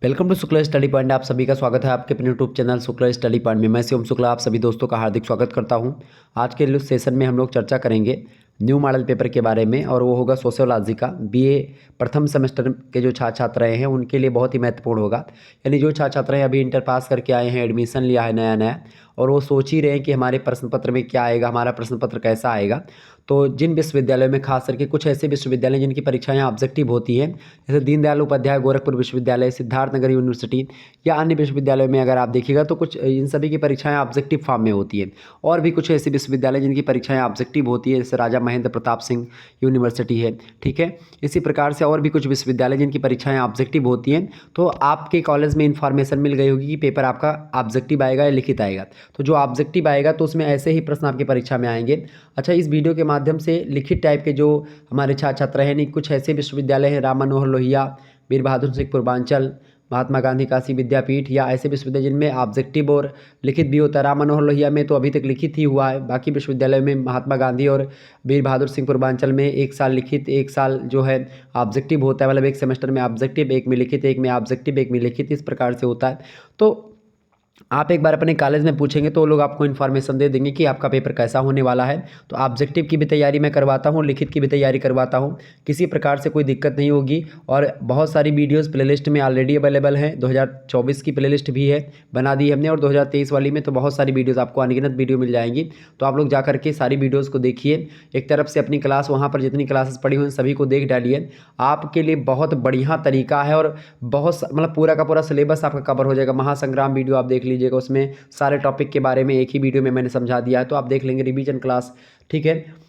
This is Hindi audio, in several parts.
Welcome to Shukla study point. आप सभी का स्वागत है आपके अपने YouTube channel Shukla study point में। मैं शिवम शुक्ला आप सभी दोस्तों का हार्दिक स्वागत करता हूं। आज के इस सेशन में हम लोग चर्चा करेंगे न्यू मॉडल पेपर के बारे में, और वो होगा सोशियोलॉजी का। बीए प्रथम सेमेस्टर के जो छात्र छात्र हैं उनके लिए बहुत ही महत्वपूर्ण होगा। यानी जो छात्र छात्र हैं अभी इंटर पास करके आए हैं, एडमिशन लिया है नया नया, और वो सोच ही रहे हैं कि हमारे प्रश्न पत्र में क्या आएगा, हमारा प्रश्न पत्र कैसा आएगा। तो जिन विश्वविद्यालयों में खास करके कुछ ऐसे विश्वविद्यालय जिनकी परीक्षाएं ऑब्जेक्टिव होती हैं, जैसे दीनदयाल उपाध्याय गोरखपुर विश्वविद्यालय, सिद्धार्थनगर यूनिवर्सिटी या अन्य विश्वविद्यालयों में अगर आप देखिएगा तो कुछ इन सभी की परीक्षाएं ऑब्जेक्टिव फॉर्म में होती हैं। और भी कुछ ऐसे विश्वविद्यालय जिनकी परीक्षाएं ऑब्जेक्टिव होती है, जैसे राजा महेंद्र प्रताप सिंह यूनिवर्सिटी है, ठीक है। इसी प्रकार से और भी कुछ विश्वविद्यालय जिनकी परीक्षाएं ऑब्जेक्टिव होती हैं। तो आपके कॉलेज में इन्फॉर्मेशन मिल गई होगी कि पेपर आपका ऑब्जेक्टिव आएगा या लिखित आएगा। तो जो ऑब्जेक्टिव आएगा तो उसमें ऐसे ही प्रश्न आपकी परीक्षा में आएंगे। अच्छा, इस वीडियो के माध्यम से लिखित टाइप के जो हमारे छात्र छात्र हैं, नहीं कुछ ऐसे विश्वविद्यालय हैं, राम मनोहर लोहिया, वीर बहादुर सिंह पूर्वांचल, महात्मा गांधी काशी विद्यापीठ, या ऐसे विश्वविद्यालय जिनमें ऑब्जेक्टिव और लिखित भी होता है। राम मनोहर लोहिया में तो अभी तक लिखित ही हुआ है, बाकी विश्वविद्यालयों में महात्मा गांधी और वीर बहादुर सिंह पूर्वांचल में एक साल लिखित, एक साल जो है ऑब्जेक्टिव होता है। मतलब एक सेमेस्टर में ऑब्जेक्टिव, एक में लिखित, एक में ऑब्जेक्टिव, एक में लिखित, इस प्रकार से होता है। तो आप एक बार अपने कॉलेज में पूछेंगे तो वो लोग आपको इन्फॉर्मेशन दे देंगे कि आपका पेपर कैसा होने वाला है। तो ऑब्जेक्टिव की भी तैयारी मैं करवाता हूँ, लिखित की भी तैयारी करवाता हूँ, किसी प्रकार से कोई दिक्कत नहीं होगी। और बहुत सारी वीडियोस प्लेलिस्ट में ऑलरेडी अवेलेबल हैं। 2024 की प्लेलिस्ट भी है, बना दी हमने, और 2023 वाली में तो बहुत सारी वीडियोज़ आपको अनगिनत वीडियो मिल जाएंगी। तो आप लोग जा करके सारी वीडियोज़ को देखिए। एक तरफ से अपनी क्लास वहाँ पर जितनी क्लासेस पड़ी हुई हैं सभी को देख डालिए। आपके लिए बहुत बढ़िया तरीका है, और बहुत मतलब पूरा का पूरा सिलेबस आपका कवर हो जाएगा। महासंग्राम वीडियो आप देख लीजिएगा, उसमें सारे टॉपिक के बारे में एक ही वीडियो में मैंने समझा दिया है, तो आप देख लेंगे रिवीजन क्लास, ठीक है।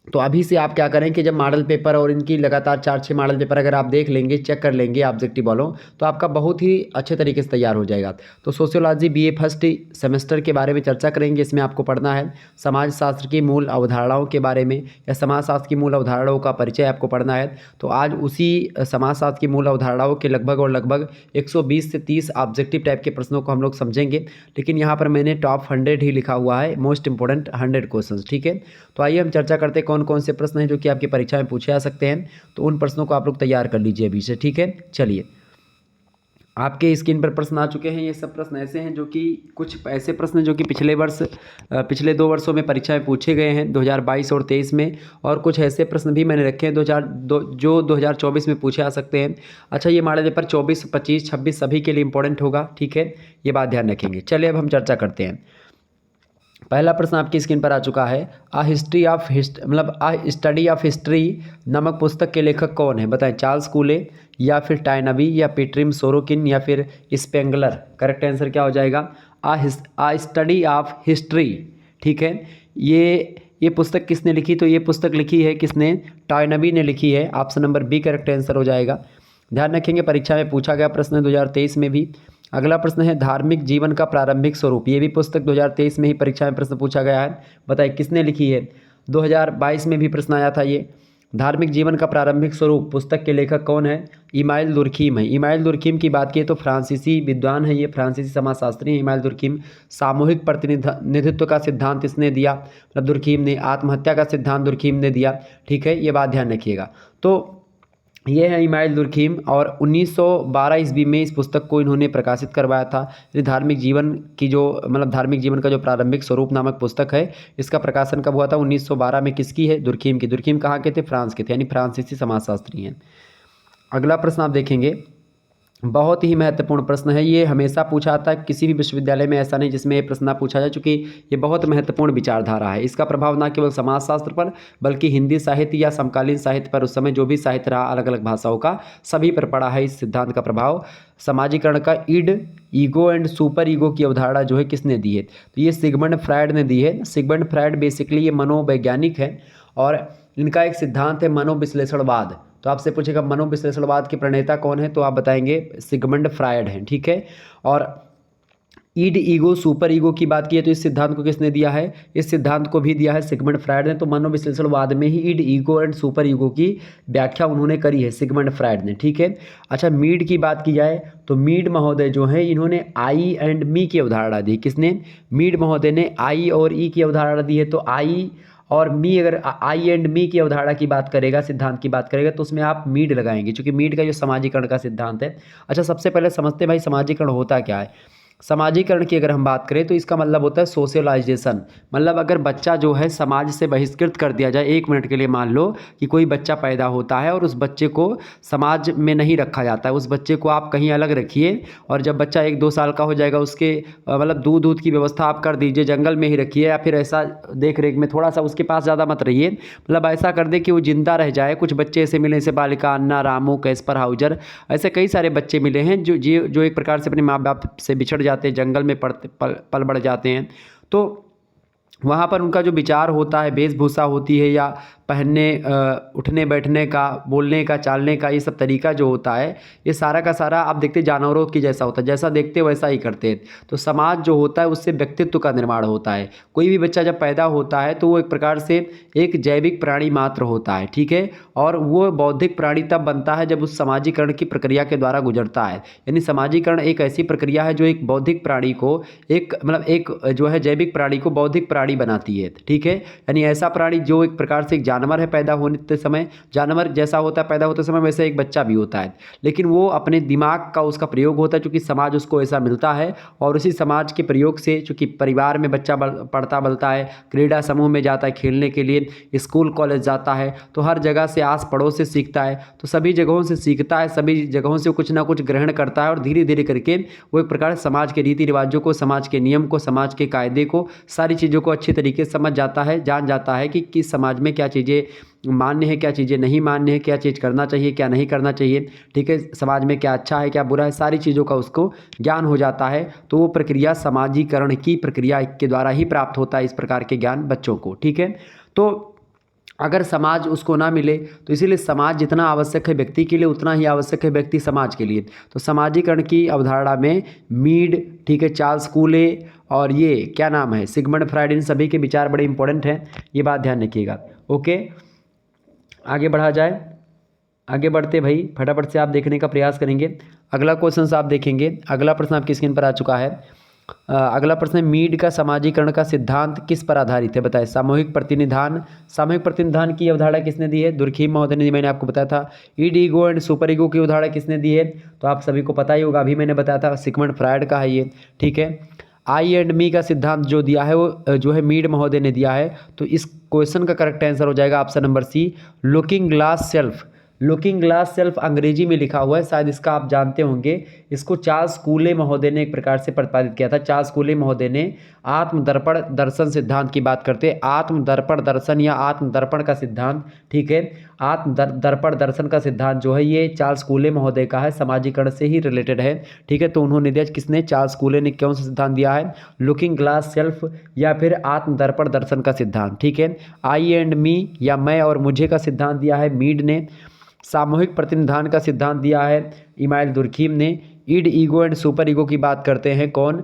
तो अभी से आप क्या करें कि जब मॉडल पेपर और इनकी लगातार 4-6 मॉडल पेपर अगर आप देख लेंगे, चेक कर लेंगे ऑब्जेक्टिव वालों, तो आपका बहुत ही अच्छे तरीके से तैयार हो जाएगा। तो सोशियोलॉजी बीए फर्स्ट सेमेस्टर के बारे में चर्चा करेंगे। इसमें आपको पढ़ना है समाजशास्त्र की मूल अवधारणाओं के बारे में, या समाजशास्त्र की मूल अवधारणाओं का परिचय आपको पढ़ना है। तो आज उसी समाजशास्त्र की मूल अवधारणाओं के लगभग 120 से 30 ऑब्जेक्टिव टाइप के प्रश्नों को हम लोग समझेंगे। लेकिन यहाँ पर मैंने टॉप 100 ही लिखा हुआ है, मोस्ट इंपॉर्टेंट 100 क्वेश्चन, ठीक है। तो आइए हम चर्चा करते हैं कौन कौन से प्रश्न हैं जो कि आपकी परीक्षा में पूछे जा सकते हैं। तो उन प्रश्नों को आप लोग तैयार कर लीजिए अभी से, ठीक है। चलिए, आपके स्क्रीन पर प्रश्न आ चुके हैं। ये सब प्रश्न ऐसे हैं जो कि कुछ ऐसे प्रश्न जो कि पिछले 2 वर्षों में परीक्षा में पूछे गए हैं, 2022 और 23 में। और कुछ ऐसे प्रश्न भी मैंने रखे हैं जो 2024 में पूछे आ सकते हैं। अच्छा, ये मॉडल पेपर 24, 25, 26 सभी के लिए इंपॉर्टेंट होगा, ठीक है। ये बात ध्यान रखेंगे। चलिए अब हम चर्चा करते हैं। पहला प्रश्न आपकी स्क्रीन पर आ चुका है। आ स्टडी ऑफ हिस्ट्री नामक पुस्तक के लेखक कौन है? बताएं, चार्ल्स कूले, या फिर टाइनबी, या पीट्रिम सोरोकिन, या फिर स्पेंगलर। करेक्ट आंसर क्या हो जाएगा? आ स्टडी ऑफ हिस्ट्री, ठीक है। ये पुस्तक किसने लिखी? तो ये पुस्तक लिखी है किसने? टाइनबी ने लिखी है। Option number B correct answer हो जाएगा। ध्यान रखेंगे, परीक्षा में पूछा गया प्रश्न है 2023 में भी। अगला प्रश्न है धार्मिक जीवन का प्रारंभिक स्वरूप। ये भी पुस्तक 2023 में ही परीक्षा में प्रश्न पूछा गया है। बताइए किसने लिखी है? 2022 में भी प्रश्न आया था ये। धार्मिक जीवन का प्रारंभिक स्वरूप पुस्तक के लेखक कौन है? इमाइल दुर्खीम है। इमाइल दुर्खीम की बात की तो फ्रांसीसी विद्वान है, ये फ्रांसीसी समाजशास्त्री हैं इमाइल दुर्खीम। सामूहिक प्रतिनिधित्व का सिद्धांत इसने दिया, मतलब दुर्खीम ने। आत्महत्या का सिद्धांत दुर्खीम ने दिया, ठीक है। ये बात ध्यान रखिएगा। तो ये है इमाइल दुर्खीम, और 1912 ईस्वी में इस पुस्तक को इन्होंने प्रकाशित करवाया था। ये धार्मिक जीवन का जो प्रारंभिक स्वरूप नामक पुस्तक है, इसका प्रकाशन कब हुआ था? 1912 में। किसकी है? दुर्खीम की। दुर्खीम कहाँ के थे? फ्रांस के थे, यानी फ्रांसीसी समाजशास्त्री हैं। अगला प्रश्न आप देखेंगे, बहुत ही महत्वपूर्ण प्रश्न है। ये हमेशा पूछा आता है, किसी भी विश्वविद्यालय में ऐसा नहीं जिसमें ये प्रश्न ना पूछा जाए, चूँकि ये बहुत महत्वपूर्ण विचारधारा है। इसका प्रभाव ना केवल समाजशास्त्र पर बल्कि हिंदी साहित्य या समकालीन साहित्य पर, उस समय जो भी साहित्य रहा अलग अलग भाषाओं का, सभी पर पड़ा है इस सिद्धांत का प्रभाव। समाजीकरण का ईड, ईगो एंड सुपर ईगो की अवधारणा जो है किसने दी है? तो ये सिगमंड फ्रायड ने दी है। सिगमंड फ्रायड बेसिकली ये मनोवैज्ञानिक है, और इनका एक सिद्धांत है मनोविश्लेषणवाद। तो आपसे पूछेगा मनोविश्लेषणवाद के प्रणेता कौन है, तो आप बताएंगे सिगमंड फ्रायड हैं, ठीक है। और ईड, ईगो, सुपर ईगो की बात की है तो इस सिद्धांत को किसने दिया है? इस सिद्धांत को भी दिया है सिगमंड फ्रायड ने। तो मनोविश्लेषणवाद में ही ईड, ईगो एंड सुपर ईगो की व्याख्या उन्होंने करी है सिगमंड फ्रायड ने, ठीक है। अच्छा, मीड की बात की जाए तो मीड महोदय जो है इन्होंने आई एंड मी की अवधारणा दी। किसने? मीड महोदय ने आई और ई की अवधारणा दी है। तो आई और मी अगर आई एंड मी की अवधारणा की बात करेगा, सिद्धांत की बात करेगा, तो उसमें आप मीड लगाएंगे, क्योंकि मीड का जो समाजीकरण का सिद्धांत है। अच्छा, सबसे पहले समझते हैं भाई समाजीकरण होता क्या है। समाजीकरण की अगर हम बात करें तो इसका मतलब होता है सोशलाइजेशन। मतलब अगर बच्चा जो है समाज से बहिष्कृत कर दिया जाए, 1 मिनट के लिए मान लो कि कोई बच्चा पैदा होता है और उस बच्चे को समाज में नहीं रखा जाता है, उस बच्चे को आप कहीं अलग रखिए, और जब बच्चा 1-2 साल का हो जाएगा उसके मतलब दूध की व्यवस्था आप कर दीजिए, जंगल में ही रखिए, या फिर ऐसा देख रेख में थोड़ा सा उसके पास ज़्यादा मत रहिए, मतलब ऐसा कर दे कि वो जिंदा रह जाए। कुछ बच्चे ऐसे मिले जैसे बालिका अन्ना, रामू, कैस्पर हाउजर, ऐसे कई सारे बच्चे मिले हैं जो एक प्रकार से अपने माँ बाप से बिछड़ जाते हैं, जंगल में पड़ते पल बढ़ जाते हैं। तो वहाँ पर उनका जो विचार होता है, वेशभूषा होती है, या पहनने उठने बैठने का, बोलने का, चालने का, ये सब तरीका जो होता है, ये सारा का सारा आप देखते जानवरों की जैसा होता है, जैसा देखते वैसा ही करते हैं। तो समाज जो होता है उससे व्यक्तित्व का निर्माण होता है। कोई भी बच्चा जब पैदा होता है तो वो एक प्रकार से एक जैविक प्राणी मात्र होता है, ठीक है, और वो बौद्धिक प्राणी तब बनता है जब उस समाजीकरण की प्रक्रिया के द्वारा गुजरता है। यानी समाजीकरण एक ऐसी प्रक्रिया है जो एक बौद्धिक प्राणी को एक मतलब एक जो है जैविक प्राणी को बौद्धिक प्राणी बनाती है, ठीक है। यानी ऐसा प्राणी जो एक प्रकार से एक जानवर है, पैदा होते समय जानवर जैसा होता है पैदा होते समय, वैसे एक बच्चा भी होता है, लेकिन वो अपने दिमाग का उसका प्रयोग होता है, क्योंकि समाज उसको ऐसा मिलता है, और उसी समाज के प्रयोग से, चूँकि परिवार में बच्चा पढ़ता बलता है, क्रीड़ा समूह में जाता है खेलने के लिए, स्कूल कॉलेज जाता है, तो हर जगह से आस पड़ोस से सीखता है, तो सभी जगहों से सीखता है, सभी जगहों से कुछ ना कुछ ग्रहण करता है, और धीरे धीरे करके वो एक प्रकार समाज के रीति रिवाजों को, समाज के नियम को, समाज के कायदे को, सारी चीज़ों को अच्छी तरीके से समझ जाता है, जान जाता है कि किस समाज में क्या चीज़ें मान्य है, क्या चीज़ें नहीं मान्य है, क्या चीज़ करना चाहिए, क्या नहीं करना चाहिए, ठीक है, समाज में क्या अच्छा है, क्या बुरा है, सारी चीज़ों का उसको ज्ञान हो जाता है। तो वो प्रक्रिया समाजीकरण की प्रक्रिया के द्वारा ही प्राप्त होता है, इस प्रकार के ज्ञान बच्चों को, ठीक है। तो अगर समाज उसको ना मिले, तो इसीलिए समाज जितना आवश्यक है व्यक्ति के लिए, उतना ही आवश्यक है व्यक्ति समाज के लिए। तो समाजीकरण की अवधारणा में मीड, ठीक है, चार्ल्स कूले, और ये क्या नाम है, सिगमंड फ्राइड, इन सभी के विचार बड़े इंपॉर्टेंट हैं, ये बात ध्यान रखिएगा। ओके, आगे बढ़ा जाए। आगे बढ़ते भाई, फटाफट से आप देखने का प्रयास करेंगे। अगला क्वेश्चन आप देखेंगे, अगला प्रश्न आपकी स्क्रीन पर आ चुका है। अगला प्रश्न है, मीड का समाजीकरण का सिद्धांत किस पर आधारित है, बताएं। सामूहिक प्रतिनिधान। सामूहिक प्रतिनिधान की अवधारणा किसने दी है, दुर्खीम महोदय ने, मैंने आपको बताया था। ईड ईगो एंड सुपर ईगो की अवधारणा किसने दी है, तो आप सभी को पता ही होगा, अभी मैंने बताया था, सिगमंड फ्रायड का है ये, ठीक है। आई एंड मी का सिद्धांत जो दिया है वो जो है मीड महोदय ने दिया है। तो इस क्वेश्चन का करेक्ट आंसर हो जाएगा option number C, looking glass self. Looking glass self अंग्रेजी में लिखा हुआ है, शायद इसका आप जानते होंगे। इसको चार्ल्स कूले महोदय ने एक प्रकार से प्रतिपादित किया था। चार्ल्स कूले महोदय ने आत्मदर्पण दर्शन सिद्धांत की बात करते हैं, आत्मदर्पण दर्शन या आत्मदर्पण का सिद्धांत, ठीक है। आत्मदर्पण दर्शन का सिद्धांत जो है ये चार्ल्स कूले महोदय का है, समाजीकरण से ही रिलेटेड है, ठीक है। तो उन्होंने दिया, किसने, चार्ल्स कूले ने कौन सा सिद्धांत दिया है, लुकिंग ग्लास सेल्फ या फिर आत्मदर्पण दर्शन का सिद्धांत, ठीक है। आई एंड मी या मैं और मुझे का सिद्धांत दिया है मीड ने। सामूहिक प्रतिनिधान का सिद्धांत दिया है इमाइल दुर्खीम ने। ईड ईगो एंड सुपर ईगो की बात करते हैं कौन,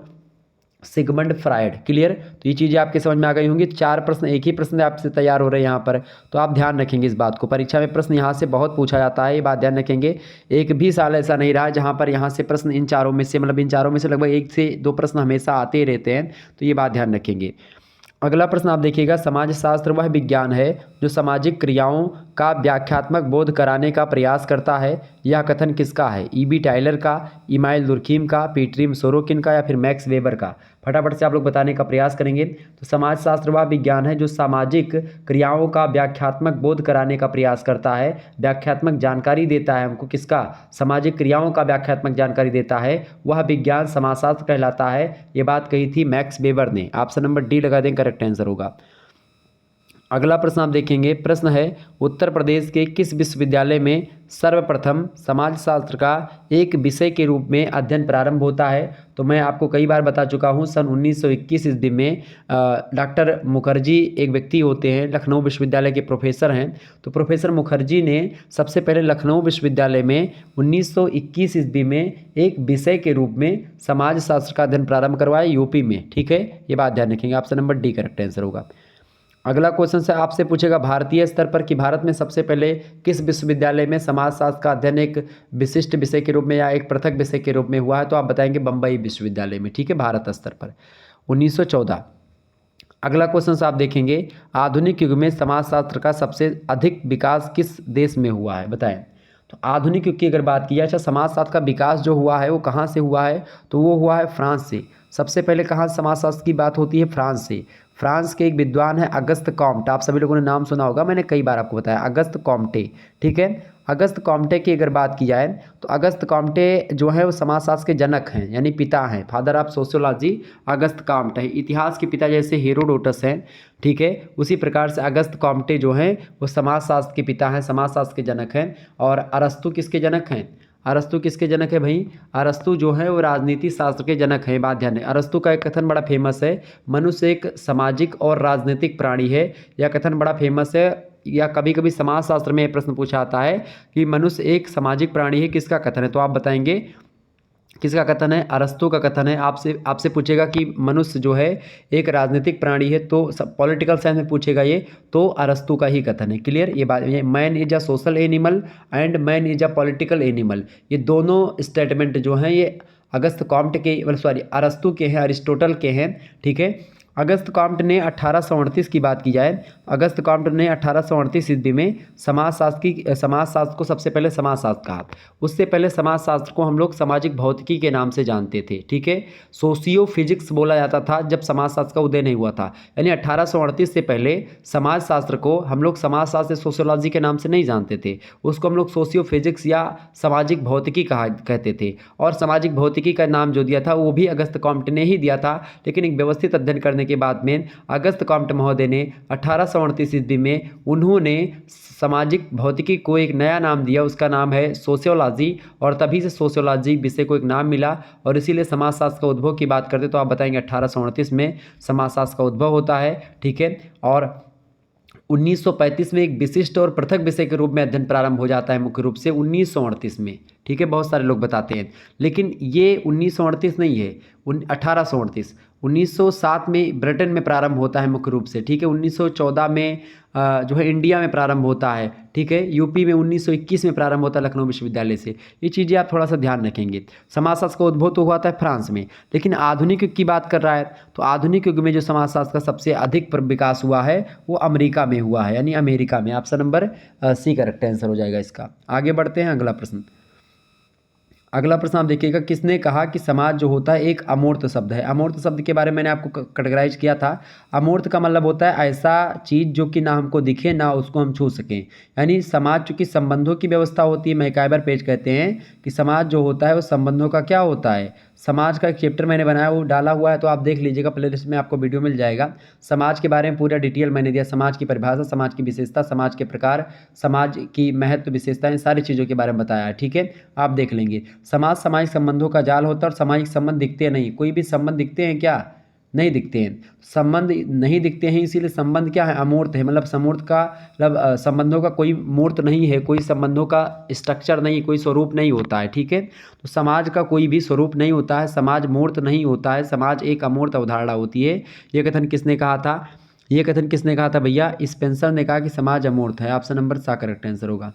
सिगमंड फ्रायड। क्लियर, तो ये चीज़ें आपके समझ में आ गई होंगी। 4 प्रश्न, एक ही प्रश्न आपसे तैयार हो रहे हैं यहाँ पर, तो आप ध्यान रखेंगे इस बात को। परीक्षा में प्रश्न यहाँ से बहुत पूछा जाता है, ये बात ध्यान रखेंगे। एक भी साल ऐसा नहीं रहा जहाँ पर यहाँ से प्रश्न इन चारों में से, मतलब इन चारों में से लगभग 1 से 2 प्रश्न हमेशा आते ही रहते हैं, तो ये बात ध्यान रखेंगे। अगला प्रश्न आप देखिएगा, समाजशास्त्र वह विज्ञान है जो सामाजिक क्रियाओं का व्याख्यात्मक बोध कराने का प्रयास करता है। यह कथन किसका है, ईबी टाइलर का, इमाइल दुर्खीम का, पीटरिम सोरोकिन का, या फिर मैक्स वेबर का। फटाफट से आप लोग बताने का प्रयास करेंगे। तो समाजशास्त्र वह विज्ञान है जो सामाजिक क्रियाओं का व्याख्यात्मक बोध कराने का प्रयास करता है, व्याख्यात्मक जानकारी देता है हमको, किसका, सामाजिक क्रियाओं का व्याख्यात्मक जानकारी देता है, वह विज्ञान समाजशास्त्र कहलाता है। ये बात कही थी मैक्स वेबर ने। ऑप्शन नंबर डी लगा दें, करेक्ट आंसर होगा। अगला प्रश्न आप देखेंगे, प्रश्न है, उत्तर प्रदेश के किस विश्वविद्यालय में सर्वप्रथम समाजशास्त्र का एक विषय के रूप में अध्ययन प्रारंभ होता है। तो मैं आपको कई बार बता चुका हूँ, सन 1921 ईस्वी में डॉक्टर मुखर्जी एक व्यक्ति होते हैं, लखनऊ विश्वविद्यालय के प्रोफेसर हैं। तो प्रोफेसर मुखर्जी ने सबसे पहले लखनऊ विश्वविद्यालय में 1921 ईस्वी में एक विषय के रूप में समाजशास्त्र का अध्ययन प्रारंभ करवाया, यूपी में, ठीक है। ये बात ध्यान रखेंगे, option number D correct answer होगा। अगला क्वेश्चन से आपसे पूछेगा, भारतीय स्तर पर कि भारत में सबसे पहले किस विश्वविद्यालय में समाजशास्त्र का अध्ययन एक विशिष्ट विषय के रूप में या एक पृथक विषय के रूप में हुआ है, तो आप बताएंगे बम्बई विश्वविद्यालय में, ठीक है, भारत स्तर पर 1914। अगला क्वेश्चन आप देखेंगे, आधुनिक युग में समाजशास्त्र का सबसे अधिक विकास किस देश में हुआ है, बताएं। तो आधुनिक युग की अगर बात की जाए, अच्छा समाजशास्त्र का विकास जो हुआ है वो कहाँ से हुआ है, तो वो हुआ है फ्रांस से। सबसे पहले कहाँ समाजशास्त्र की बात होती है, फ्रांस से। फ्रांस के एक विद्वान है अगस्त कॉम्टे, आप सभी लोगों ने नाम सुना होगा, मैंने कई बार आपको बताया, अगस्त कॉम्टे। ठीक है, अगस्त कॉम्टे की अगर बात की जाए तो अगस्त कॉम्टे जो है वो समाजशास्त्र के जनक हैं, यानी पिता हैं, father of sociology August Comte हैं। इतिहास के पिता जैसे हेरोडोटस हैं, ठीक है, उसी प्रकार से अगस्त कॉम्टे जो हैं वो समाजशास्त्र के पिता हैं, समाजशास्त्र के जनक हैं। और अरस्तु किसके जनक हैं, अरस्तु किसके जनक है भाई, अरस्तु जो है वो राजनीति शास्त्र के जनक हैं। बात ध्यान है, अरस्तु का एक कथन बड़ा फेमस है, मनुष्य एक सामाजिक और राजनीतिक प्राणी है। यह कथन बड़ा फेमस है, या कभी कभी समाजशास्त्र में यह प्रश्न पूछा आता है कि मनुष्य एक सामाजिक प्राणी है, किसका कथन है, तो आप बताएंगे किसका कथन है, अरस्तु का कथन है। आपसे पूछेगा कि मनुष्य जो है एक राजनीतिक प्राणी है, तो पॉलिटिकल साइंस में पूछेगा ये, तो अरस्तु का ही कथन है। क्लियर, ये बात, ये man is a social animal and man is a political animal, ये दोनों स्टेटमेंट जो हैं ये अगस्त कॉम्टे के, सॉरी अरस्तु के हैं, अरिस्टोटल के हैं। ठीक है, अगस्त कॉम्टे ने 1838 की बात की जाए, अगस्त कॉम्टे ने 1838 ईस्वी में समाजशास्त्र को सबसे पहले समाजशास्त्र कहा। उससे पहले समाजशास्त्र को हम लोग सामाजिक भौतिकी के नाम से जानते थे। ठीक है, सोशियो फिजिक्स बोला जाता था जब समाजशास्त्र का उदय नहीं हुआ था, यानी 1838 से पहले समाजशास्त्र को हम लोग समाजशास्त्र सोशियोलॉजी के नाम से नहीं जानते थे, उसको हम लोग सोशियो फिजिक्स या सामाजिक भौतिकी कहते थे। और सामाजिक भौतिकी का नाम जो दिया था वो भी अगस्त कॉम्टे ने ही दिया था, लेकिन एक व्यवस्थित अध्ययन करने के बाद में अगस्त कॉम्टे महोदय ने 1838 ईस्वी में उन्होंने सामाजिक भौतिकी को एक नया नाम दिया, उसका नाम है सोशियोलॉजी, और तभी से सोशियोलॉजी विषय को एक नाम मिला। और इसीलिए समाजशास्त्र का उद्भव की बात करते तो आप बताएंगे 1838 में समाजशास्त्र का उद्भव होता है। ठीक है, और 1935 में एक विशिष्ट और पृथक विषय के रूप में अध्ययन प्रारंभ हो जाता है, मुख्य रूप से 1938 में। ठीक है, बहुत सारे लोग बताते हैं, लेकिन ये 1938 नहीं है, 1838। 1907 में ब्रिटेन में प्रारंभ होता है मुख्य रूप से। ठीक है, 1914 में जो है इंडिया में प्रारंभ होता है। ठीक है, यूपी में 1921 में प्रारंभ होता है लखनऊ विश्वविद्यालय से। ये चीज़ें आप थोड़ा सा ध्यान रखेंगे। समाजशास्त्र का उद्भव तो हुआ था फ्रांस में, लेकिन आधुनिक युग की बात कर रहा है तो आधुनिक युग में जो समाजशास्त्र का सबसे अधिक विकास हुआ है वो अमेरिका में हुआ है, यानी अमेरिका में। Option number C correct answer हो जाएगा इसका। आगे बढ़ते हैं, अगला प्रश्न। अगला प्रश्न आप देखिएगा, किसने कहा कि समाज जो होता है एक अमूर्त शब्द है। अमूर्त शब्द के बारे में मैंने आपको कैटेगराइज किया था। अमूर्त का मतलब होता है ऐसा चीज़ जो कि ना हमको दिखे ना उसको हम छू सकें, यानी समाज चूँकि संबंधों की व्यवस्था होती है, मैकाइबर पेज कहते हैं कि समाज जो होता है वो संबंधों का क्या होता है। समाज का एक चैप्टर मैंने बनाया, वो डाला हुआ है, तो आप देख लीजिएगा, प्लेलिस्ट में आपको वीडियो मिल जाएगा। समाज के बारे में पूरा डिटेल मैंने दिया, समाज की परिभाषा, समाज की विशेषता, समाज के प्रकार, समाज की महत्व विशेषता, इन सारी चीज़ों के बारे में बताया है। ठीक है, आप देख लेंगे। समाज सामाजिक संबंधों का जाल होता है, और सामाजिक संबंध दिखते नहीं। कोई भी संबंध दिखते हैं क्या, नहीं दिखते हैं। संबंध नहीं दिखते हैं, इसीलिए संबंध क्या है, अमूर्त है। मतलब समूर्त का मतलब संबंधों का कोई मूर्त नहीं है, कोई संबंधों का स्ट्रक्चर नहीं, कोई स्वरूप नहीं होता है। ठीक है, तो समाज का कोई भी स्वरूप नहीं होता है, समाज मूर्त नहीं होता है, समाज एक अमूर्त अवधारणा होती है। ये कथन किसने कहा था, ये कथन किसने कहा था भैया, स्पेंसर ने कहा कि समाज अमूर्त है। ऑप्शन नंबर सा करेक्ट आंसर होगा।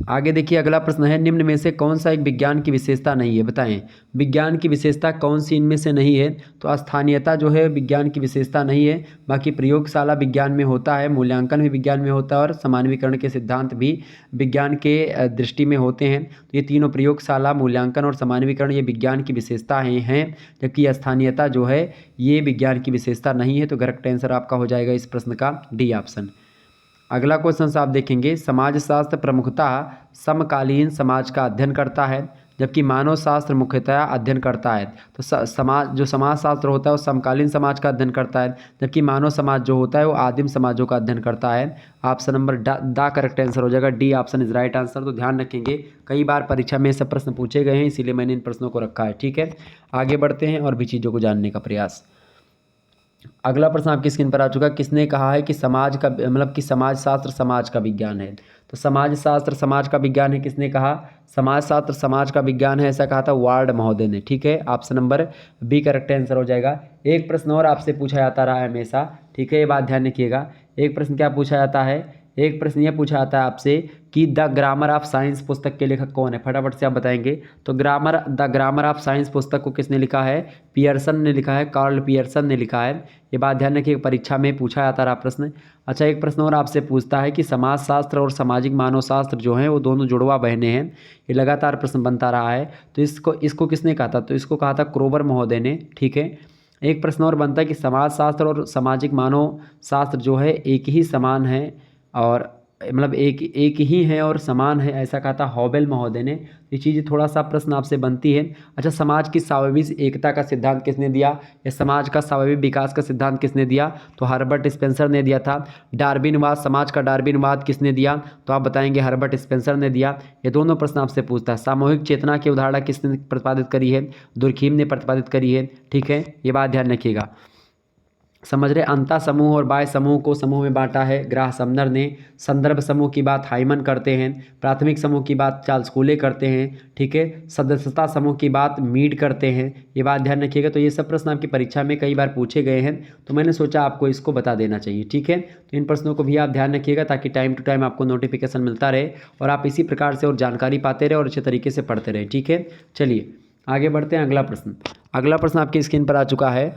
आगे देखिए, अगला प्रश्न है, निम्न में से कौन सा एक विज्ञान की विशेषता नहीं है, बताएं। विज्ञान की विशेषता कौन सी इनमें से नहीं है, तो स्थानीयता जो है विज्ञान की विशेषता नहीं है। बाकी प्रयोगशाला विज्ञान में होता है, मूल्यांकन भी विज्ञान में होता है, और समानवीकरण के सिद्धांत भी विज्ञान के दृष्टि में होते हैं। तो ये तीनों, प्रयोगशाला, मूल्यांकन और समानवीकरण, ये विज्ञान की विशेषताएँ हैं, जबकि स्थानीयता जो है ये विज्ञान की विशेषता नहीं है। तो करेक्ट आंसर आपका हो जाएगा इस प्रश्न का डी ऑप्शन। अगला क्वेश्चन आप देखेंगे, समाजशास्त्र प्रमुखतः समकालीन समाज का अध्ययन करता है, जबकि मानव शास्त्र मुख्यतः अध्ययन करता है। तो समाजशास्त्र होता है वो समकालीन समाज का अध्ययन करता है, जबकि मानव समाज जो होता है वो आदिम समाजों का अध्ययन करता है। ऑप्शन नंबर दा करेक्ट आंसर हो जाएगा, D option is right answer. तो ध्यान रखेंगे, कई बार परीक्षा में सब प्रश्न पूछे गए हैं, इसीलिए मैंने इन प्रश्नों को रखा है। ठीक है, आगे बढ़ते हैं और भी चीज़ों को जानने का प्रयास। अगला प्रश्न आपकी स्क्रीन पर आ चुका है, किसने कहा है कि समाज का मतलब कि समाजशास्त्र समाज का विज्ञान है। तो समाजशास्त्र समाज का विज्ञान है, किसने कहा, समाजशास्त्र समाज का विज्ञान है, ऐसा कहा था वार्ड महोदय ने। ठीक है, option number B correct answer हो जाएगा। एक प्रश्न और आपसे पूछा जाता रहा है हमेशा, ठीक है, ये बात ध्यान रखिएगा। एक प्रश्न क्या पूछा जाता है, एक प्रश्न यह पूछा जाता है आपसे कि द ग्रामर ऑफ साइंस पुस्तक के लेखक कौन है, फटाफट से आप बताएंगे। तो द ग्रामर ऑफ साइंस पुस्तक को किसने लिखा है, पियर्सन ने लिखा है, कार्ल पियर्सन ने लिखा है। ये बात ध्यान रखिए, परीक्षा में पूछा जाता रहा प्रश्न। अच्छा, एक प्रश्न और आपसे पूछता है कि समाजशास्त्र और सामाजिक मानव शास्त्र जो हैं वो दोनों जुड़वा बहनें हैं। ये लगातार प्रश्न बनता रहा है। तो इसको किसने कहा था, तो इसको कहा था क्रोबर महोदय ने। ठीक है, एक प्रश्न और बनता है कि समाजशास्त्र और सामाजिक मानव शास्त्र जो है एक ही समान है और मतलब एक ही है और समान है, ऐसा कहा था हॉबेल महोदय ने। ये चीज़ें थोड़ा सा प्रश्न आपसे बनती है। अच्छा, समाज की स्वाभाविक एकता का सिद्धांत किसने दिया, या समाज का स्वाभाविक विकास का सिद्धांत किसने दिया, तो हर्बर्ट स्पेंसर ने दिया था। डार्विनवाद, समाज का डार्विनवाद किसने दिया, तो आप बताएंगे हर्बर्ट स्पेंसर ने दिया। ये दोनों प्रश्न आपसे पूछता है। सामूहिक चेतना की अवधारणा किसने प्रतिपादित करी है, दुर्खीम ने प्रतिपादित करी है। ठीक है, ये बात ध्यान रखिएगा। समझ रहे, अंतः समूह और बाह्य समूह को समूह में बांटा है ग्राह समनर ने। संदर्भ समूह की बात हाइमन करते हैं। प्राथमिक समूह की बात चार्ल्स कूले करते हैं। ठीक है, सदस्यता समूह की बात मीड करते हैं। ये बात ध्यान रखिएगा। तो ये सब प्रश्न आपकी परीक्षा में कई बार पूछे गए हैं, तो मैंने सोचा आपको इसको बता देना चाहिए। ठीक है, तो इन प्रश्नों को भी आप ध्यान रखिएगा ताकि टाइम टू टाइम आपको नोटिफिकेशन मिलता रहे और आप इसी प्रकार से और जानकारी पाते रहे और अच्छे तरीके से पढ़ते रहे। ठीक है, चलिए आगे बढ़ते हैं। अगला प्रश्न आपकी स्क्रीन पर आ चुका है।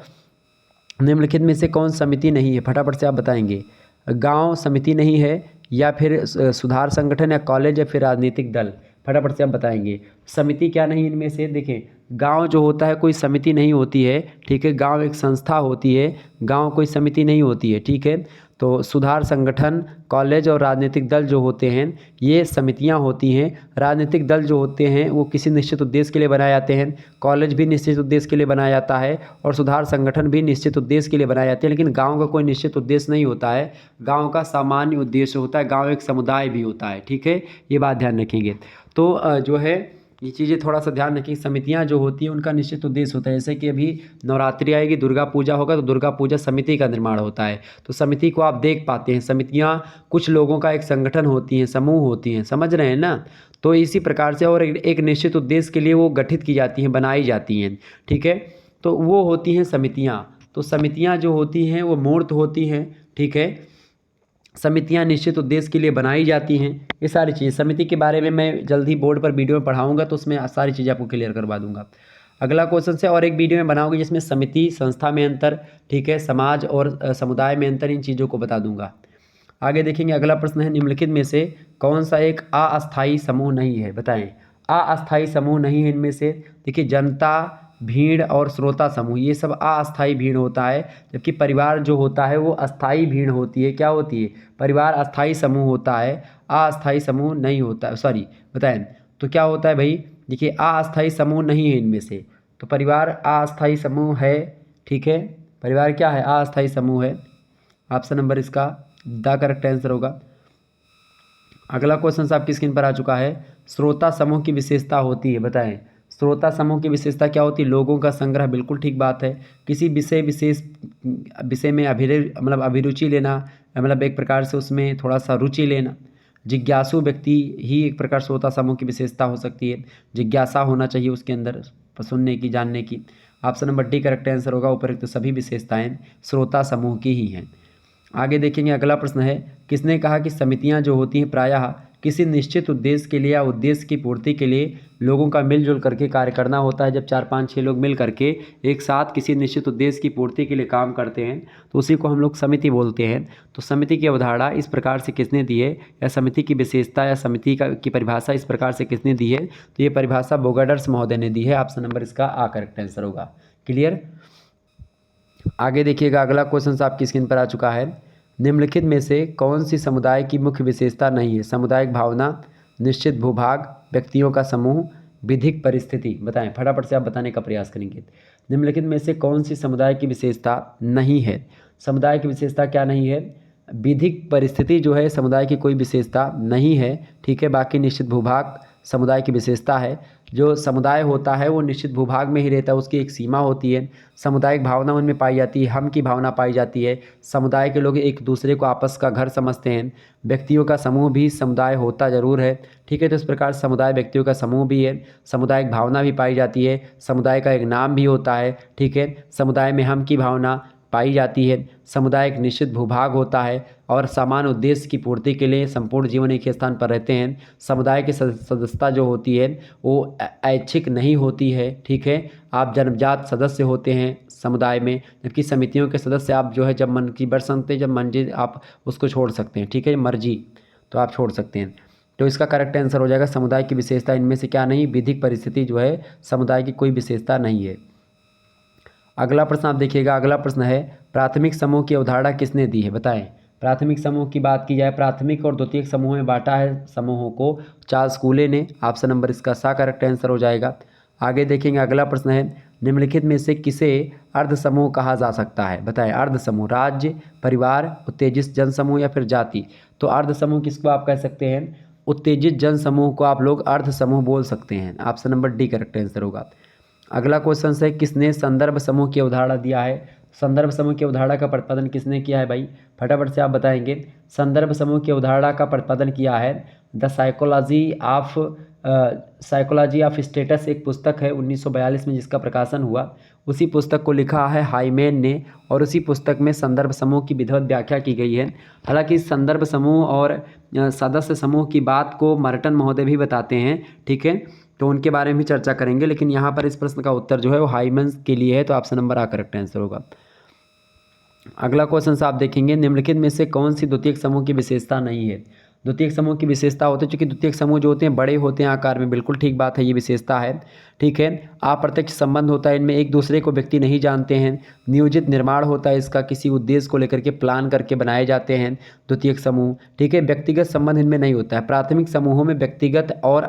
निम्नलिखित में से कौन समिति नहीं है, फटाफट से आप बताएंगे। गांव समिति नहीं है, या फिर सुधार संगठन, या कॉलेज, या फिर राजनीतिक दल, फटाफट से आप बताएंगे। समिति क्या नहीं इनमें से, देखें गांव जो होता है कोई समिति नहीं होती है। ठीक है, गांव एक संस्था होती है, गांव कोई समिति नहीं होती है। ठीक है, तो सुधार संगठन, कॉलेज और राजनीतिक दल जो होते हैं ये समितियां होती हैं। राजनीतिक दल जो होते हैं वो किसी निश्चित उद्देश्य के लिए बनाए जाते हैं। कॉलेज भी निश्चित उद्देश्य के लिए बनाया जाता है और सुधार संगठन भी निश्चित उद्देश्य के लिए बनाए जाते हैं। लेकिन गांव का कोई निश्चित उद्देश्य नहीं होता है, गांव का सामान्य उद्देश्य होता है। गांव एक समुदाय भी होता है। ठीक है, ये बात ध्यान रखेंगे। तो जो है ये चीज़ें थोड़ा सा ध्यान रखें। समितियां जो होती हैं उनका निश्चित उद्देश्य होता है। जैसे कि अभी नवरात्रि आएगी, दुर्गा पूजा होगा, तो दुर्गा पूजा समिति का निर्माण होता है। तो समिति को आप देख पाते हैं, समितियां कुछ लोगों का एक संगठन होती हैं, समूह होती हैं, समझ रहे हैं ना। तो इसी प्रकार से और एक निश्चित उद्देश्य के लिए वो गठित की जाती हैं, बनाई जाती हैं। ठीक है, तो वो होती हैं समितियाँ। तो समितियाँ जो होती हैं वो मूर्त होती हैं। ठीक है, समितियां निश्चित उद्देश्य के लिए बनाई जाती हैं। ये सारी चीज़ें समिति के बारे में मैं जल्दी बोर्ड पर वीडियो में पढ़ाऊंगा, तो उसमें सारी चीज़ें आपको क्लियर करवा दूंगा। अगला क्वेश्चन से और एक वीडियो में बनाऊंगी जिसमें समिति, संस्था में अंतर, ठीक है, समाज और समुदाय में अंतर, इन चीज़ों को बता दूंगा। आगे देखेंगे, अगला प्रश्न है निम्नलिखित में से कौन सा एक अस्थायी समूह नहीं है, बताएं। अस्थायी समूह नहीं है इनमें से। देखिए, जनता, भीड़ और श्रोता समूह, ये सब अस्थायी भीड़ होता है। जबकि परिवार जो होता है वो अस्थायी भीड़ होती है। क्या होती है, परिवार अस्थायी समूह होता है, अस्थायी समूह नहीं होता है। सॉरी, बताएं तो क्या होता है भाई। देखिए, अस्थायी समूह नहीं है इनमें से, तो परिवार अस्थायी समूह है। ठीक है, परिवार क्या है, अस्थायी समूह है। ऑप्शन नंबर इसका द करेक्ट आंसर होगा। अगला क्वेश्चन आपकी स्क्रीन पर आ चुका है। श्रोता समूह की विशेषता होती है, बताएं। श्रोता समूह की विशेषता क्या होती है, लोगों का संग्रह, बिल्कुल ठीक बात है। किसी विषय में अभिरुचि लेना, मतलब एक प्रकार से उसमें थोड़ा सा रुचि लेना। जिज्ञासु व्यक्ति ही एक प्रकार श्रोता समूह की विशेषता हो सकती है। जिज्ञासा होना चाहिए उसके अंदर, सुनने की, जानने की। Option number D correct answer होगा। उपरोक्त सभी विशेषताएं श्रोता समूह की ही हैं। आगे देखेंगे, अगला प्रश्न है, किसने कहा कि समितियां जो होती हैं प्रायः किसी निश्चित उद्देश्य के लिए या उद्देश्य की पूर्ति के लिए लोगों का मिलजुल करके कार्य करना होता है। जब 4-5-6 लोग मिल करके एक साथ किसी निश्चित उद्देश्य की पूर्ति के लिए काम करते हैं तो उसी को हम लोग समिति बोलते हैं। तो समिति की अवधारणा इस प्रकार से किसने दी है, या समिति की विशेषता या समिति की परिभाषा इस प्रकार से किसने दी है, तो ये परिभाषा बोगाडर्स महोदय ने दी है। ऑप्शन नंबर इसका आ करेक्ट आंसर होगा। क्लियर। आगे देखिएगा, अगला क्वेश्चन आपकी स्क्रीन पर आ चुका है। निम्नलिखित में से कौन सी समुदाय की मुख्य विशेषता नहीं है, सामुदायिक भावना, निश्चित भूभाग, व्यक्तियों का समूह, विधिक परिस्थिति, बताएं। फटाफट से आप बताने का प्रयास करेंगे। निम्नलिखित में से कौन सी समुदाय की विशेषता नहीं है, समुदाय की विशेषता क्या नहीं है, विधिक परिस्थिति जो है समुदाय की कोई विशेषता नहीं है। ठीक है, बाकी निश्चित भूभाग समुदाय की विशेषता है। जो समुदाय होता है वो निश्चित भूभाग में ही रहता है, उसकी एक सीमा होती है। सामुदायिक भावना उनमें पाई जाती है, हम की भावना पाई जाती है। समुदाय के लोग एक दूसरे को आपस का घर समझते हैं। व्यक्तियों का समूह भी समुदाय होता ज़रूर है। ठीक है, तो इस प्रकार समुदाय व्यक्तियों का समूह भी है। सामुदायिक भावना भी पाई जाती है, समुदाय का एक नाम भी होता है। ठीक है, समुदाय में हम की भावना, पाई जाती है। समुदाय एक निश्चित भूभाग होता है और समान उद्देश्य की पूर्ति के लिए संपूर्ण जीवन एक ही स्थान पर रहते हैं। समुदाय की सदस्यता जो होती है वो ऐच्छिक नहीं होती है, ठीक है। आप जन्मजात सदस्य होते हैं समुदाय में, जबकि समितियों के सदस्य आप जो है जब मन की बरसनते जब मर्जी आप उसको छोड़ सकते हैं, ठीक है, मर्जी तो आप छोड़ सकते हैं। तो इसका करेक्ट आंसर हो जाएगा समुदाय की विशेषता इनमें से क्या नहीं, विधिक परिस्थिति जो है समुदाय की कोई विशेषता नहीं है। अगला प्रश्न आप देखिएगा, अगला प्रश्न है प्राथमिक समूह की अवधारणा किसने दी है, बताएं। प्राथमिक समूह की बात की जाए, प्राथमिक और द्वितीयक समूह में बांटा है समूहों को चार्ल्स कूले ने। ऑप्शन नंबर इसका सा करेक्ट आंसर हो जाएगा। आगे देखेंगे, अगला प्रश्न है निम्नलिखित में से किसे अर्ध समूह कहा जा सकता है, बताएं। अर्ध समूह, राज्य, परिवार, उत्तेजित जनसमूह या फिर जाति। तो अर्ध समूह किसको आप कह सकते हैं, उत्तेजित जन समूह को आप लोग अर्ध समूह बोल सकते हैं। Option number D correct answer होगा। अगला क्वेश्चन है किसने संदर्भ समूह की अवधारणा दिया है। संदर्भ समूह की अवधारणा का प्रतिपादन किसने किया है भाई, फटाफट से आप बताएंगे। संदर्भ समूह की अवधारणा का प्रतिपादन किया है द साइकोलॉजी ऑफ स्टेटस, एक पुस्तक है 1942 में जिसका प्रकाशन हुआ। उसी पुस्तक को लिखा है हाइमेन ने और उसी पुस्तक में संदर्भ समूह की विधिवत व्याख्या की गई है। हालांकि संदर्भ समूह और सदस्य समूह की बात को मर्टन महोदय भी बताते हैं, ठीक है, तो उनके बारे में भी चर्चा करेंगे। लेकिन यहाँ पर इस प्रश्न का उत्तर जो है वो हाइमेन्स के लिए है, तो ऑप्शन नंबर आ करेक्ट आंसर होगा। अगला क्वेश्चन आप देखेंगे निम्नलिखित में से कौन सी द्वितीयक समूह की विशेषता नहीं है। द्वितीयक समूह की विशेषता होती है चूँकि द्वितीयक समूह जो होते हैं बड़े होते हैं आकार में, बिल्कुल ठीक बात है, ये विशेषता है, ठीक है। अप्रत्यक्ष संबंध होता है इनमें, एक दूसरे को व्यक्ति नहीं जानते हैं। नियोजित निर्माण होता है इसका, किसी उद्देश्य को लेकर के प्लान करके बनाए जाते हैं द्वितीयक समूह, ठीक है। व्यक्तिगत संबंध इनमें नहीं होता है। प्राथमिक समूहों में व्यक्तिगत और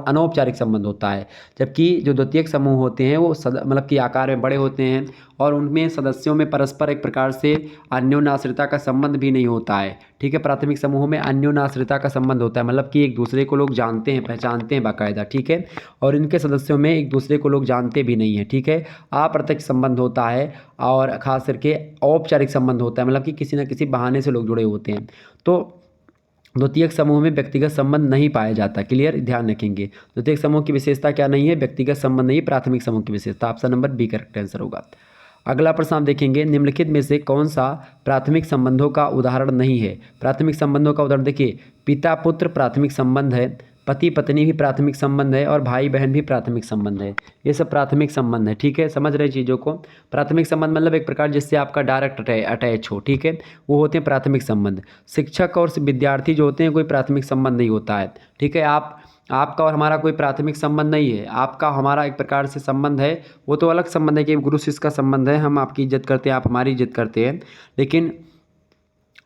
अनौपचारिक संबंध होता है, जबकि जो द्वितीयक समूह होते हैं वो मतलब कि आकार में बड़े होते हैं और उनमें सदस्यों में परस्पर एक प्रकार से अन्योन्याश्रिता का संबंध भी नहीं होता है, ठीक है। प्राथमिक समूहों में अन्योन्याश्रिता का संबंध होता है, मतलब कि एक दूसरे को लोग जानते हैं, पहचानते हैं बाकायदा, ठीक है। और इनके सदस्यों में एक दूसरे को लोग जानते भी नहीं हैं, ठीक है। अप्रत्यक्ष संबंध होता है और खास करके औपचारिक संबंध होता है, मतलब कि किसी न किसी बहाने से लोग जुड़े होते हैं। तो द्वितीयक समूह में व्यक्तिगत संबंध नहीं पाया जाता, क्लियर, ध्यान रखेंगे। द्वितीयक समूह की विशेषता क्या नहीं है, व्यक्तिगत संबंध नहीं, प्राथमिक समूह की विशेषता। Option number B correct answer होगा। अगला प्रश्न आप देखेंगे निम्नलिखित में से कौन सा प्राथमिक संबंधों का उदाहरण नहीं है। प्राथमिक संबंधों का उदाहरण देखिए, पिता पुत्र प्राथमिक संबंध है, पति पत्नी भी प्राथमिक संबंध है और भाई बहन भी प्राथमिक संबंध है। ये सब प्राथमिक संबंध है, ठीक है, समझ रहे चीज़ों को। प्राथमिक संबंध मतलब एक प्रकार जिससे आपका डायरेक्ट अटैच हो, ठीक है, वो होते हैं प्राथमिक संबंध। शिक्षक और विद्यार्थी जो होते हैं कोई प्राथमिक संबंध नहीं होता है, ठीक है। आपका और हमारा कोई प्राथमिक संबंध नहीं है, आपका हमारा एक प्रकार से संबंध है, वो तो अलग संबंध है कि गुरु शिष्य का संबंध है, हम आपकी इज्जत करते हैं, आप हमारी इज्जत करते हैं। लेकिन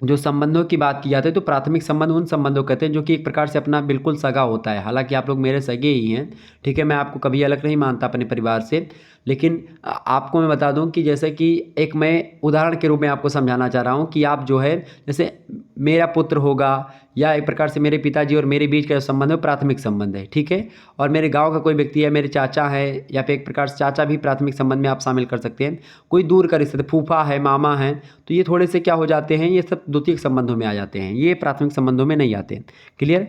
जो संबंधों की बात की जाती है तो प्राथमिक संबंध उन संबंधों कहते हैं जो कि एक प्रकार से अपना बिल्कुल सगा होता है। हालांकि आप लोग मेरे सगे ही हैं, ठीक है, मैं आपको कभी अलग नहीं मानता अपने परिवार से, लेकिन आपको मैं बता दूं कि जैसे कि एक मैं उदाहरण के रूप में आपको समझाना चाह रहा हूं कि आप जो है जैसे मेरा पुत्र होगा या एक प्रकार से मेरे पिताजी और मेरे बीच का जो संबंध है वो प्राथमिक संबंध है, ठीक है। और मेरे गांव का कोई व्यक्ति है, मेरे चाचा है या फिर एक प्रकार से चाचा भी प्राथमिक संबंध में आप शामिल कर सकते हैं। कोई दूर का रिश्ते, फूफा है, मामा है, तो ये थोड़े से क्या हो जाते हैं, ये सब द्वितीयक संबंधों में आ जाते हैं, ये प्राथमिक संबंधों में नहीं आते हैं, क्लियर।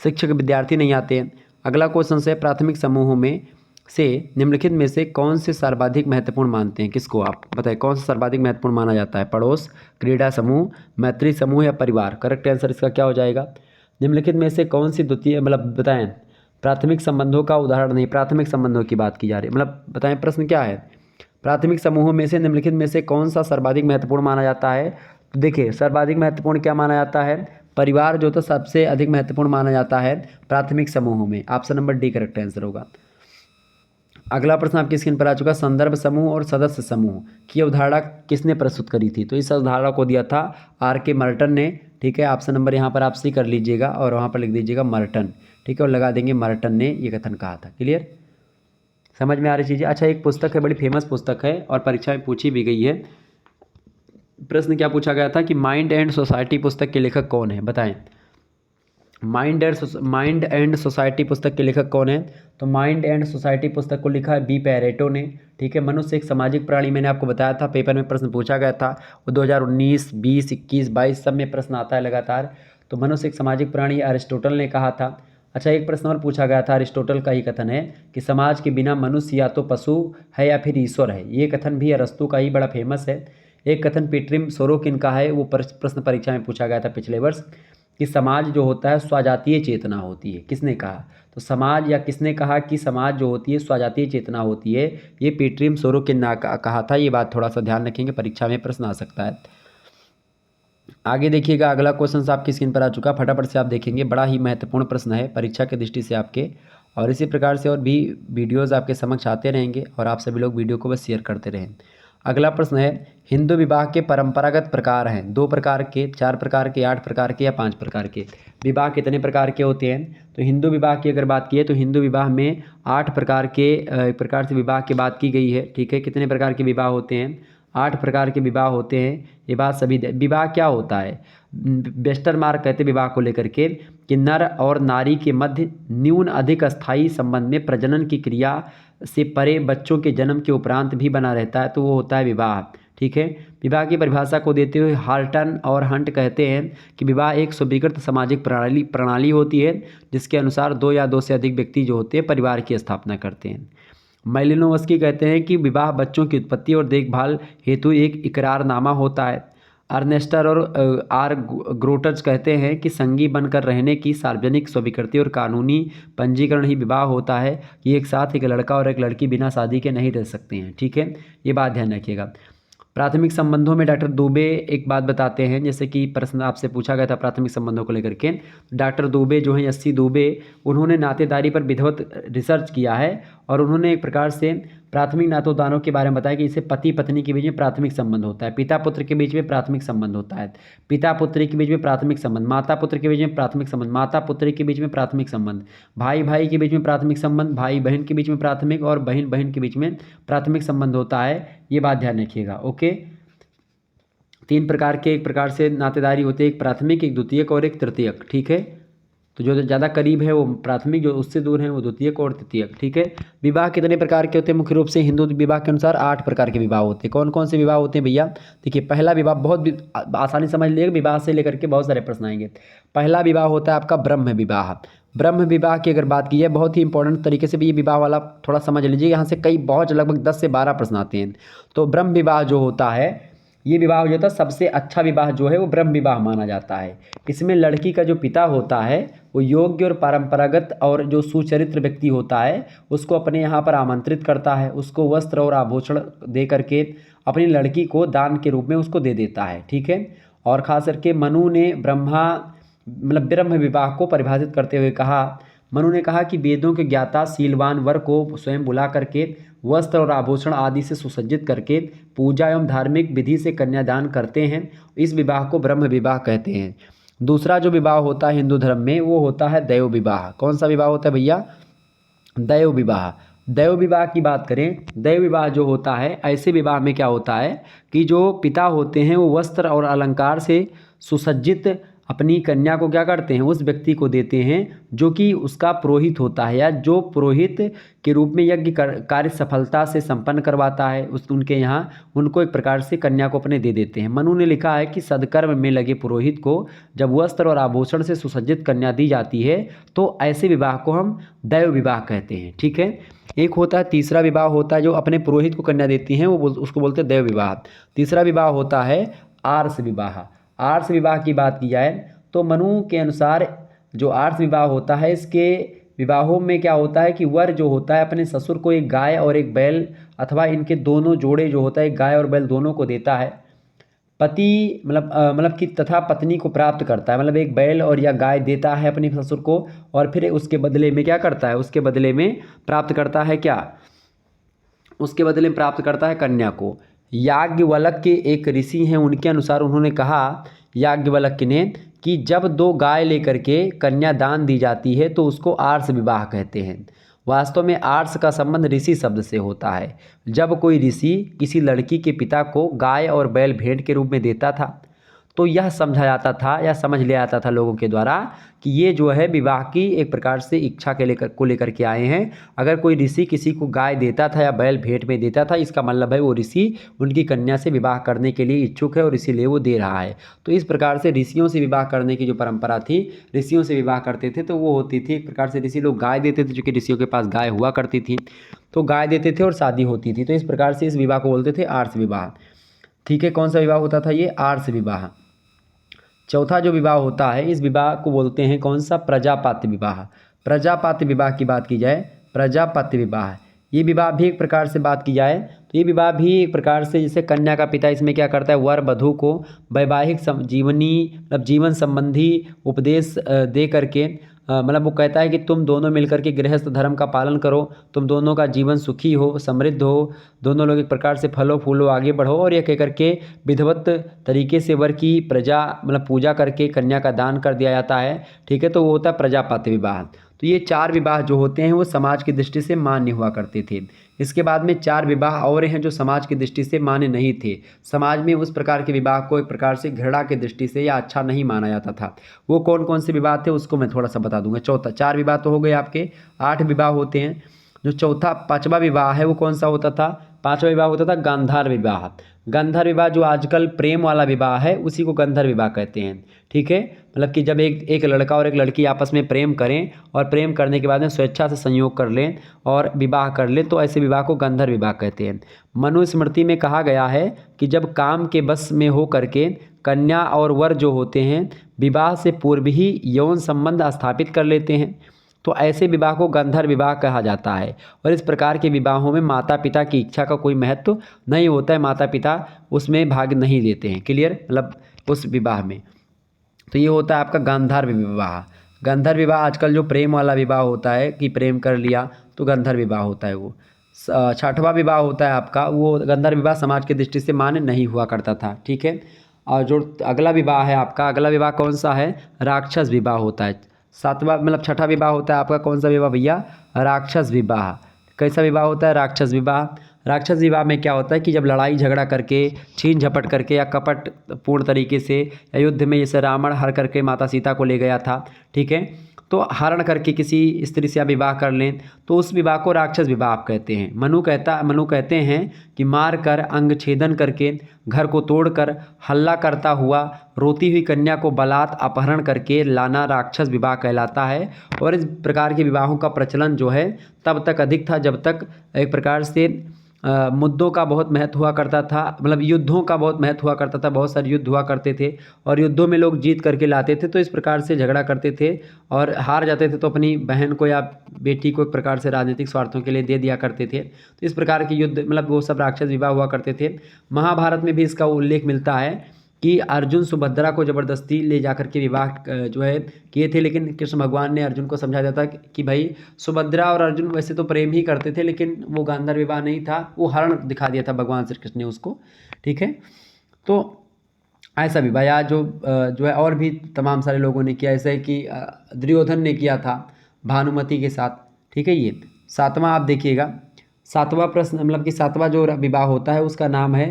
शिक्षक विद्यार्थी नहीं आते हैं। अगला क्वेश्चन है प्राथमिक समूहों में से निम्नलिखित में से कौन से सर्वाधिक महत्वपूर्ण मानते हैं, किसको आप बताएं, कौन सा सर्वाधिक महत्वपूर्ण माना जाता है। पड़ोस, क्रीड़ा समूह, मैत्री समूह या परिवार। करेक्ट आंसर इसका क्या हो जाएगा, निम्नलिखित में से कौन सी द्वितीय मतलब बताएं प्राथमिक संबंधों का उदाहरण नहीं, प्राथमिक संबंधों की बात की जा रही है, मतलब बताएं प्रश्न क्या है। प्राथमिक समूहों में से निम्नलिखित में से कौन सा सर्वाधिक महत्वपूर्ण माना जाता है। तो देखिए सर्वाधिक महत्वपूर्ण क्या माना जाता है, परिवार जो तो सबसे अधिक महत्वपूर्ण माना जाता है प्राथमिक समूहों में। Option number D correct answer होगा। अगला प्रश्न आपकी स्क्रीन पर आ चुका, संदर्भ समूह और सदस्य समूह की अवधारणा किसने प्रस्तुत करी थी। तो इस अवधारणा को दिया था आर.के. मर्टन ने, ठीक है। ऑप्शन नंबर यहाँ पर आप सी कर लीजिएगा और वहाँ पर लिख दीजिएगा मर्टन, ठीक है, और लगा देंगे मर्टन ने ये कथन कहा था, क्लियर, समझ में आ रही चीज़ें। अच्छा, एक पुस्तक है, बड़ी फेमस पुस्तक है और परीक्षा में पूछी भी गई है। प्रश्न क्या पूछा गया था कि माइंड एंड सोसाइटी पुस्तक के लेखक कौन है, बताएं। माइंड एंड सोसाइटी पुस्तक के लेखक कौन है। तो माइंड एंड सोसाइटी पुस्तक को लिखा है बी पैरेटो ने, ठीक है। मनुष्य एक सामाजिक प्राणी, मैंने आपको बताया था पेपर में प्रश्न पूछा गया था, वो 2019, 20, 21, 22 सब में प्रश्न आता है लगातार। तो मनुष्य एक सामाजिक प्राणी अरिस्टोटल ने कहा था। अच्छा, एक प्रश्न और पूछा गया था, अरिस्टोटल का ही कथन है कि समाज के बिना मनुष्य या तो पशु है या फिर ईश्वर है। ये कथन भी अरस्तु का ही बड़ा फेमस है। एक कथन पीटरिम सोरोकिन का है, वो प्रश्न परीक्षा में पूछा गया था पिछले वर्ष कि समाज जो होता है स्वजातीय चेतना होती है। किसने कहा? तो समाज या किसने कहा कि समाज जो होती है स्वजातीय चेतना होती है? ये पीटरिम सोरोकिन ने कहा था। ये बात थोड़ा सा ध्यान रखेंगे, परीक्षा में प्रश्न आ सकता है। आगे देखिएगा, अगला क्वेश्चन आपकी स्क्रीन पर आ चुका, फटाफट से आप देखेंगे। बड़ा ही महत्वपूर्ण प्रश्न है परीक्षा की दृष्टि से आपके, और इसी प्रकार से और भी वीडियोज़ आपके समक्ष आते रहेंगे और आप सभी लोग वीडियो को बस शेयर करते रहें। अगला प्रश्न है, हिंदू विवाह के परंपरागत प्रकार हैं? 2 प्रकार के, 4 प्रकार के, 8 प्रकार के या 5 प्रकार के? विवाह कितने प्रकार के होते हैं? तो हिंदू विवाह की अगर बात की है तो हिंदू विवाह में 8 प्रकार के एक प्रकार से विवाह की बात की गई है। ठीक है, कितने प्रकार के विवाह होते हैं? 8 प्रकार के विवाह होते हैं। ये बात सभी विवाह क्या होता है? वेस्टरमार्क कहते विवाह को लेकर के कि नर और नारी के मध्य न्यून अधिक अस्थायी संबंध में प्रजनन की क्रिया से परे बच्चों के जन्म के उपरांत भी बना रहता है, तो वो होता है विवाह। ठीक है, विवाह की परिभाषा को देते हुए हार्टन और हंट कहते हैं कि विवाह एक स्वीकृत सामाजिक प्रणाली होती है जिसके अनुसार 2 या 2 से अधिक व्यक्ति जो होते हैं परिवार की स्थापना करते हैं। मैलिनोवस्की कहते हैं कि विवाह बच्चों की उत्पत्ति और देखभाल हेतु एक इकरारनामा होता है। अर्नेस्टर और आर ग्रोटर्स कहते हैं कि संगी बनकर रहने की सार्वजनिक स्वीकृति और कानूनी पंजीकरण ही विवाह होता है कि एक साथ एक लड़का और एक लड़की बिना शादी के नहीं रह सकते हैं। ठीक है, ये बात ध्यान रखिएगा। प्राथमिक संबंधों में डॉक्टर दुबे एक बात बताते हैं, जैसे कि प्रश्न आपसे पूछा गया था प्राथमिक संबंधों को लेकर के। डॉक्टर दुबे जो हैं एस.सी. दुबे, उन्होंने नातेदारी पर विधिवत रिसर्च किया है और उन्होंने एक प्रकार से प्राथमिक नातोदानों के बारे में बताया कि इसे पति पत्नी के बीच में प्राथमिक संबंध होता है, पिता पुत्र के बीच में प्राथमिक संबंध होता है, पिता पुत्री के बीच में प्राथमिक संबंध, माता पुत्र के बीच में प्राथमिक संबंध, माता पुत्री के बीच में प्राथमिक संबंध, भाई भाई के बीच में प्राथमिक संबंध, भाई बहन के बीच में प्राथमिक, और बहन बहन के बीच में प्राथमिक संबंध होता है। ये बात ध्यान रखिएगा। ओके, 3 प्रकार के एक प्रकार से नातेदारी होती है, एक प्राथमिक, एक द्वितीयक और एक तृतीयक। ठीक है, तो जो ज़्यादा करीब है वो प्राथमिक, जो उससे दूर है वो द्वितीयक और तृतीयक। ठीक है, विवाह कितने प्रकार के होते हैं? मुख्य रूप से हिंदू विवाह के अनुसार 8 प्रकार के विवाह होते हैं। कौन कौन से विवाह होते हैं भैया? देखिए, पहला विवाह बहुत आसानी समझ लीजिएगा, विवाह से लेकर के बहुत सारे प्रश्न आएंगे। पहला विवाह होता है आपका ब्रह्म विवाह। ब्रह्म विवाह की अगर बात की है, बहुत ही इंपॉर्टेंट तरीके से भी ये विवाह वाला थोड़ा समझ लीजिए, यहाँ से कई बहुत लगभग 10 से 12 प्रश्न आते हैं। तो ब्रह्म विवाह जो होता है, ये विवाह हो जाता है सबसे अच्छा विवाह जो है वो ब्रह्म विवाह माना जाता है। इसमें लड़की का जो पिता होता है वो योग्य और परंपरागत और जो सुचरित्र व्यक्ति होता है उसको अपने यहाँ पर आमंत्रित करता है, उसको वस्त्र और आभूषण दे करके अपनी लड़की को दान के रूप में उसको दे देता है। ठीक है, और खास करके मनु ने ब्रह्म विवाह को परिभाषित करते हुए कहा, मनु ने कहा कि वेदों के ज्ञाता शीलवान वर को स्वयं बुला करके वस्त्र और आभूषण आदि से सुसज्जित करके पूजा एवं धार्मिक विधि से कन्यादान करते हैं। इस विवाह को ब्रह्म विवाह कहते हैं। दूसरा जो विवाह होता है हिंदू धर्म में वो होता है दैव विवाह। कौन सा विवाह होता है भैया? दैव विवाह। दैव विवाह की बात करें, दैव विवाह जो होता है, ऐसे विवाह में क्या होता है कि जो पिता होते हैं वो वस्त्र और अलंकार से सुसज्जित अपनी कन्या को क्या करते हैं, उस व्यक्ति को देते हैं जो कि उसका पुरोहित होता है या जो पुरोहित के रूप में यज्ञ कार्य सफलता से संपन्न करवाता है। उनके यहाँ उनको एक प्रकार से कन्या को अपने दे देते हैं। मनु ने लिखा है कि सदकर्म में लगे पुरोहित को जब वस्त्र और आभूषण से सुसज्जित कन्या दी जाती है तो ऐसे विवाह को हम दैव विवाह कहते हैं। ठीक है, एक होता है तीसरा विवाह होता है जो अपने पुरोहित को कन्या देती हैं, उसको बोलते हैं दैव विवाह। तीसरा विवाह होता है आर्ष विवाह। आर्ष विवाह की बात की जाए तो मनु के अनुसार जो आर्ष विवाह होता है, इसके विवाहों में क्या होता है कि वर जो होता है अपने ससुर को एक गाय और एक बैल अथवा इनके दोनों जोड़े जो होता है, एक गाय और बैल दोनों को देता है। पति मतलब कि तथा पत्नी को प्राप्त करता है, मतलब एक बैल और या गाय देता है अपने ससुर को और फिर उसके बदले में क्या करता है, उसके बदले में प्राप्त करता है क्या, उसके बदले में प्राप्त करता है कन्या को। याज्ञवल्क्य के एक ऋषि हैं, उनके अनुसार उन्होंने कहा याज्ञवल्क्य ने कि जब 2 गाय लेकर के कन्या दान दी जाती है तो उसको आर्ष विवाह कहते हैं। वास्तव में आर्ष का संबंध ऋषि शब्द से होता है। जब कोई ऋषि किसी लड़की के पिता को गाय और बैल भेंट के रूप में देता था तो यह समझा जाता था या समझ लिया जाता था लोगों के द्वारा कि ये जो है विवाह की एक प्रकार से इच्छा के लेकर के आए हैं। अगर कोई ऋषि किसी को गाय देता था या बैल भेंट में देता था, इसका मतलब है वो ऋषि उनकी कन्या से विवाह करने के लिए इच्छुक है और इसीलिए वो दे रहा है। तो इस प्रकार से ऋषियों से विवाह करने की जो परंपरा थी, ऋषियों से विवाह करते थे तो वो होती थी एक प्रकार से ऋषि लोग गाय देते थे, जो कि ऋषियों के पास गाय हुआ करती थी तो गाय देते थे और शादी होती थी। तो इस प्रकार से इस विवाह को बोलते थे आर्ष विवाह। ठीक है, कौन सा विवाह होता था ये? आर्ष विवाह। चौथा जो विवाह होता है, इस विवाह को बोलते हैं कौन सा? प्रजापात्य विवाह। प्रजापात्य विवाह की बात की जाए, प्रजापात्य विवाह, ये विवाह भी एक प्रकार से बात की जाए तो ये विवाह भी एक प्रकार से, जैसे कन्या का पिता इसमें क्या करता है, वर वधू को वैवाहिक जीवनी मतलब जीवन संबंधी उपदेश दे करके मतलब वो कहता है कि तुम दोनों मिलकर के गृहस्थ धर्म का पालन करो, तुम दोनों का जीवन सुखी हो, समृद्ध हो, दोनों लोग एक प्रकार से फलो फूलो आगे बढ़ो, और यह कह करके विधिवत तरीके से वर की प्रजा मतलब पूजा करके कन्या का दान कर दिया जाता है। ठीक है, तो वो होता है प्रजापात्य विवाह। तो ये 4 विवाह जो होते हैं वो समाज की दृष्टि से मान्य हुआ करते थे। इसके बाद में 4 विवाह और हैं जो समाज की दृष्टि से मान्य नहीं थे। समाज में उस प्रकार के विवाह को एक प्रकार से घृणा की दृष्टि से या अच्छा नहीं माना जाता था। वो कौन कौन से विवाह थे उसको मैं थोड़ा सा बता दूंगा। चौथा, 4 विवाह तो हो गए आपके, 8 विवाह होते हैं। जो चौथा 5वां विवाह है वो कौन सा होता था? 5वां विवाह होता था गांधार विवाह। गांधार विवाह जो आजकल प्रेम वाला विवाह है उसी को गांधार विवाह कहते हैं। ठीक है, मतलब कि जब एक लड़का और एक लड़की आपस में प्रेम करें और प्रेम करने के बाद में स्वेच्छा से संयोग कर लें और विवाह कर लें तो ऐसे विवाह को गांधार विवाह कहते हैं। मनुस्मृति में कहा गया है कि जब काम के बस में हो करके कन्या और वर जो होते हैं विवाह से पूर्व ही यौन संबंध स्थापित कर लेते हैं तो ऐसे विवाह को गांधार विवाह कहा जाता है। और इस प्रकार के विवाहों में माता पिता की इच्छा का कोई महत्व नहीं होता है, माता पिता उसमें भाग नहीं लेते हैं। क्लियर, मतलब उस विवाह में। तो ये होता है आपका गांधार विवाह। गांधार विवाह आजकल जो प्रेम वाला विवाह होता है कि प्रेम कर लिया तो गांधार विवाह होता है वो। 6वां विवाह होता है आपका, वो गांधार विवाह समाज की दृष्टि से मान्य नहीं हुआ करता था। ठीक है, और जो अगला विवाह है आपका, अगला विवाह कौन सा है? राक्षस विवाह होता है। 7वां मतलब 6ठा विवाह होता है आपका कौन सा विवाह भैया? राक्षस विवाह। कैसा विवाह होता है? राक्षस विवाह। राक्षस विवाह में क्या होता है कि जब लड़ाई झगड़ा करके, छीन झपट करके या कपट पूर्ण तरीके से या युद्ध में जैसे रावण हर करके माता सीता को ले गया था, ठीक है, तो हरण करके किसी स्त्री से विवाह कर लें तो उस विवाह को राक्षस विवाह आप कहते हैं। मनु कहते हैं कि मार कर, अंग छेदन करके, घर को तोड़कर, हल्ला करता हुआ रोती हुई कन्या को बलात् अपहरण करके लाना राक्षस विवाह कहलाता है। और इस प्रकार के विवाहों का प्रचलन जो है तब तक अधिक था जब तक एक प्रकार से मुद्दों का बहुत महत्व हुआ करता था, मतलब युद्धों का बहुत महत्व हुआ करता था। बहुत सारे युद्ध हुआ करते थे और युद्धों में लोग जीत करके लाते थे तो इस प्रकार से झगड़ा करते थे और हार जाते थे तो अपनी बहन को या बेटी को एक प्रकार से राजनीतिक स्वार्थों के लिए दे दिया करते थे। तो इस प्रकार के युद्ध मतलब वो सब राक्षस विवाह हुआ करते थे। महाभारत में भी इसका उल्लेख मिलता है कि अर्जुन सुभद्रा को ज़बरदस्ती ले जाकर के विवाह जो है किए थे, लेकिन कृष्ण भगवान ने अर्जुन को समझा दिया था कि भाई सुभद्रा और अर्जुन वैसे तो प्रेम ही करते थे लेकिन वो गांधार विवाह नहीं था, वो हरण दिखा दिया था भगवान श्री कृष्ण ने उसको। ठीक है, तो ऐसा विवाह या जो है और भी तमाम सारे लोगों ने किया, ऐसा है कि दुर्योधन ने किया था भानुमति के साथ। ठीक है, ये 7वां आप देखिएगा, 7वां प्रश्न मतलब कि 7वां जो विवाह होता है उसका नाम है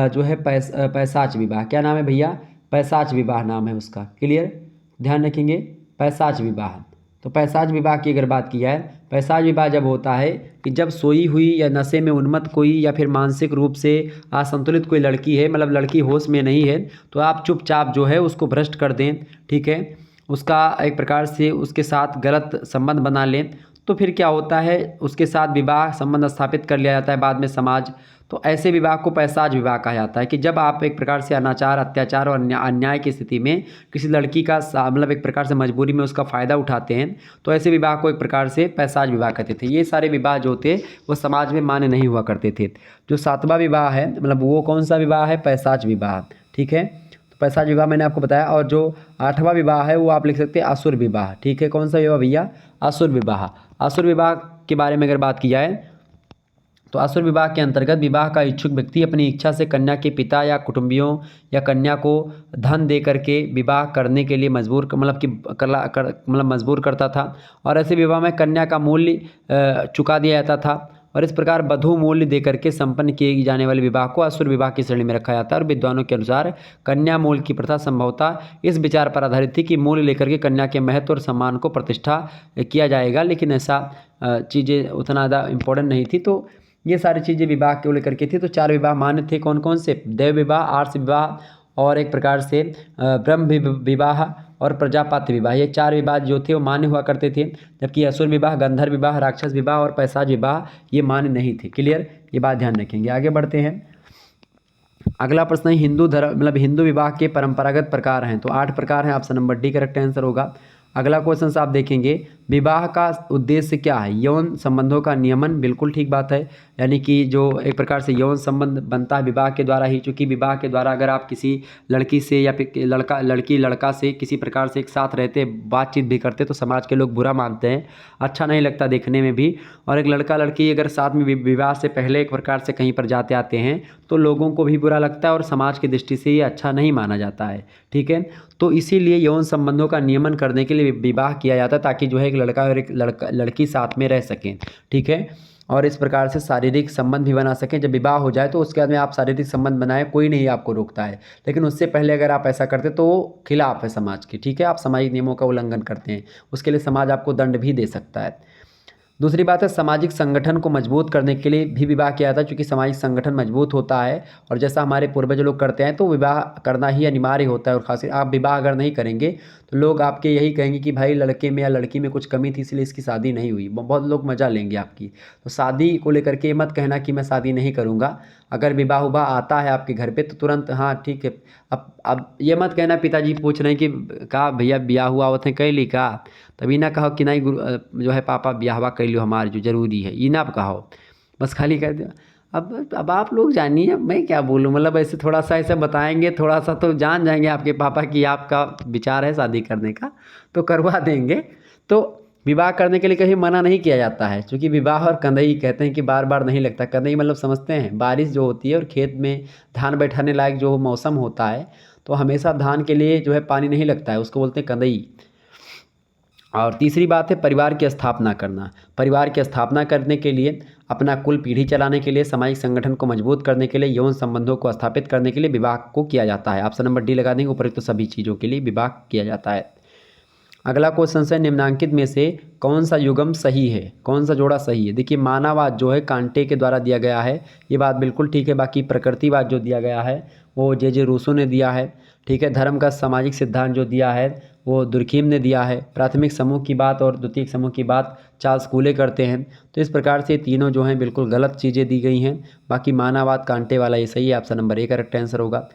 जो है पैशाच विवाह। क्या नाम है भैया? पैशाच विवाह नाम है उसका। क्लियर, ध्यान रखेंगे, पैशाच विवाह। तो पैशाच विवाह की अगर बात की जाए, पैशाच विवाह जब होता है कि जब सोई हुई या नशे में उन्मत्त कोई या फिर मानसिक रूप से असंतुलित कोई लड़की है, मतलब लड़की होश में नहीं है, तो आप चुपचाप जो है उसको भ्रष्ट कर दें। ठीक है, उसका एक प्रकार से उसके साथ गलत संबंध बना लें तो फिर क्या होता है, उसके साथ विवाह संबंध स्थापित कर लिया जाता है बाद में समाज। तो ऐसे विवाह को पैशाच विवाह कहा जाता है कि जब आप एक प्रकार से अनाचार, अत्याचार और अन्याय की स्थिति में किसी लड़की का मतलब एक प्रकार से मजबूरी में उसका फ़ायदा उठाते हैं तो ऐसे विवाह को एक प्रकार से पैशाच विवाह कहते थे। ये सारे विवाह जो थे वो समाज में मान्य नहीं हुआ करते थे। जो 7वां विवाह है मतलब वो कौन सा विवाह है? पैशाच विवाह। ठीक है, तो पैशाच विवाह मैंने आपको बताया। और जो 8वां विवाह है वो आप लिख सकते हैं असुर विवाह। ठीक है, कौन सा विवाह भैया? असुर विवाह। असुर विवाह के बारे में अगर बात की जाए तो असुर विवाह के अंतर्गत विवाह का इच्छुक व्यक्ति अपनी इच्छा से कन्या के पिता या कुटुंबियों या कन्या को धन दे करके विवाह करने के लिए मजबूर मजबूर करता था। और ऐसे विवाह में कन्या का मूल्य चुका दिया जाता था और इस प्रकार वधू मूल्य देकर के संपन्न किए जाने वाले विवाह को असुर विवाह की श्रेणी में रखा जाता है। और विद्वानों के अनुसार कन्या मूल्य की प्रथा संभवतः इस विचार पर आधारित थी कि मूल्य लेकर के कन्या के महत्व और सम्मान को प्रतिष्ठा किया जाएगा, लेकिन ऐसा चीज़ें उतना ज़्यादा इम्पोर्टेंट नहीं थी। तो ये सारी चीज़ें विवाह को लेकर के थी। तो 4 विवाह मान्य थे, कौन कौन से? देव विवाह, आर्ष विवाह और एक प्रकार से ब्रह्म विवाह और प्रजापात्य विवाह। ये 4 विवाह जो थे वो मान्य हुआ करते थे, जबकि असुर विवाह, गंधर्व विवाह, राक्षस विवाह और पैशाच विवाह ये मान्य नहीं थे। क्लियर, ये बात ध्यान रखेंगे। आगे बढ़ते हैं। अगला प्रश्न है हिंदू धर्म मतलब हिंदू विवाह के परंपरागत प्रकार हैं, तो 8 प्रकार हैं। Option number D correct answer होगा। अगला क्वेश्चन से आप देखेंगे विवाह का उद्देश्य क्या है? यौन संबंधों का नियमन, बिल्कुल ठीक बात है। यानी कि जो एक प्रकार से यौन संबंध बनता है विवाह के द्वारा ही, चूँकि विवाह के द्वारा अगर आप किसी लड़की से या फिर लड़का से किसी प्रकार से एक साथ रहते बातचीत भी करते तो समाज के लोग बुरा मानते हैं, अच्छा नहीं लगता देखने में भी। और एक लड़का लड़की अगर साथ में विवाह से पहले एक प्रकार से कहीं पर जाते आते हैं तो लोगों को भी बुरा लगता है और समाज की दृष्टि से ये अच्छा नहीं माना जाता है। ठीक है, तो इसीलिए यौन संबंधों का नियमन करने के लिए विवाह किया जाता है, ताकि जो है एक लड़का और एक लड़की साथ में रह सकें। ठीक है, और इस प्रकार से शारीरिक संबंध भी बना सकें। जब विवाह हो जाए तो उसके बाद में आप शारीरिक संबंध बनाए, कोई नहीं आपको रोकता है, लेकिन उससे पहले अगर आप ऐसा करते तो वो खिलाफ है समाज के। ठीक है, आप सामाजिक नियमों का उल्लंघन करते हैं, उसके लिए समाज आपको दंड भी दे सकता है। दूसरी बात है सामाजिक संगठन को मजबूत करने के लिए भी विवाह किया जाता है, क्योंकि सामाजिक संगठन मजबूत होता है और जैसा हमारे पूर्वज लोग करते हैं तो विवाह करना ही अनिवार्य होता है। और खास आप विवाह अगर नहीं करेंगे तो लोग आपके यही कहेंगे कि भाई लड़के में या लड़की में कुछ कमी थी इसलिए इसकी शादी नहीं हुई। बहुत लोग मज़ा लेंगे आपकी। तो शादी को लेकर के मत कहना कि मैं शादी नहीं करूँगा। अगर विवाह उबाह आता है आपके घर पे तो तुरंत हाँ ठीक है। अब ये मत कहना पिताजी पूछ रहे हैं कि का भैया ब्याह हुआ होते कैली का, तभी ना कहो कि नहीं जो है पापा ब्याहवा कर लो हमारे जो ज़रूरी है, ये ना कहो, बस खाली कह दो। अब आप लोग जानिए, मैं क्या बोलूँ, मतलब ऐसे थोड़ा सा ऐसे बताएंगे, थोड़ा सा तो जान जाएंगे आपके पापा कि आपका विचार है शादी करने का, तो करवा देंगे। तो विवाह करने के लिए कहीं मना नहीं किया जाता है, क्योंकि विवाह और कंदई कहते हैं कि बार बार नहीं लगता। कंदई मतलब समझते हैं, बारिश जो होती है और खेत में धान बैठाने लायक जो मौसम होता है तो हमेशा धान के लिए जो है पानी नहीं लगता है, उसको बोलते हैं कंदई। और तीसरी बात है परिवार की स्थापना करना। परिवार की स्थापना करने के लिए, अपना कुल पीढ़ी चलाने के लिए, सामाजिक संगठन को मजबूत करने के लिए, यौन संबंधों को स्थापित करने के लिए विवाह को किया जाता है। ऑप्शन नंबर डी लगा देंगे, उपरोक्त सभी चीज़ों के लिए विवाह किया जाता है। अगला क्वेश्चन है निम्नांकित में से कौन सा युगम सही है, कौन सा जोड़ा सही है? देखिए मानववाद जो है कांटे के द्वारा दिया गया है, ये बात बिल्कुल ठीक है। बाकी प्रकृतिवाद जो दिया गया है वो जे रूसो ने दिया है। ठीक है, धर्म का सामाजिक सिद्धांत जो दिया है वो दुर्खीम ने दिया है। प्राथमिक समूह की बात और द्वितीयक समूह की बात चार्ल्स कूले करते हैं। तो इस प्रकार से तीनों जो हैं बिल्कुल गलत चीज़ें दी गई हैं। बाकी मानववाद कांटे वाला ये सही है, option number A correct answer होगा।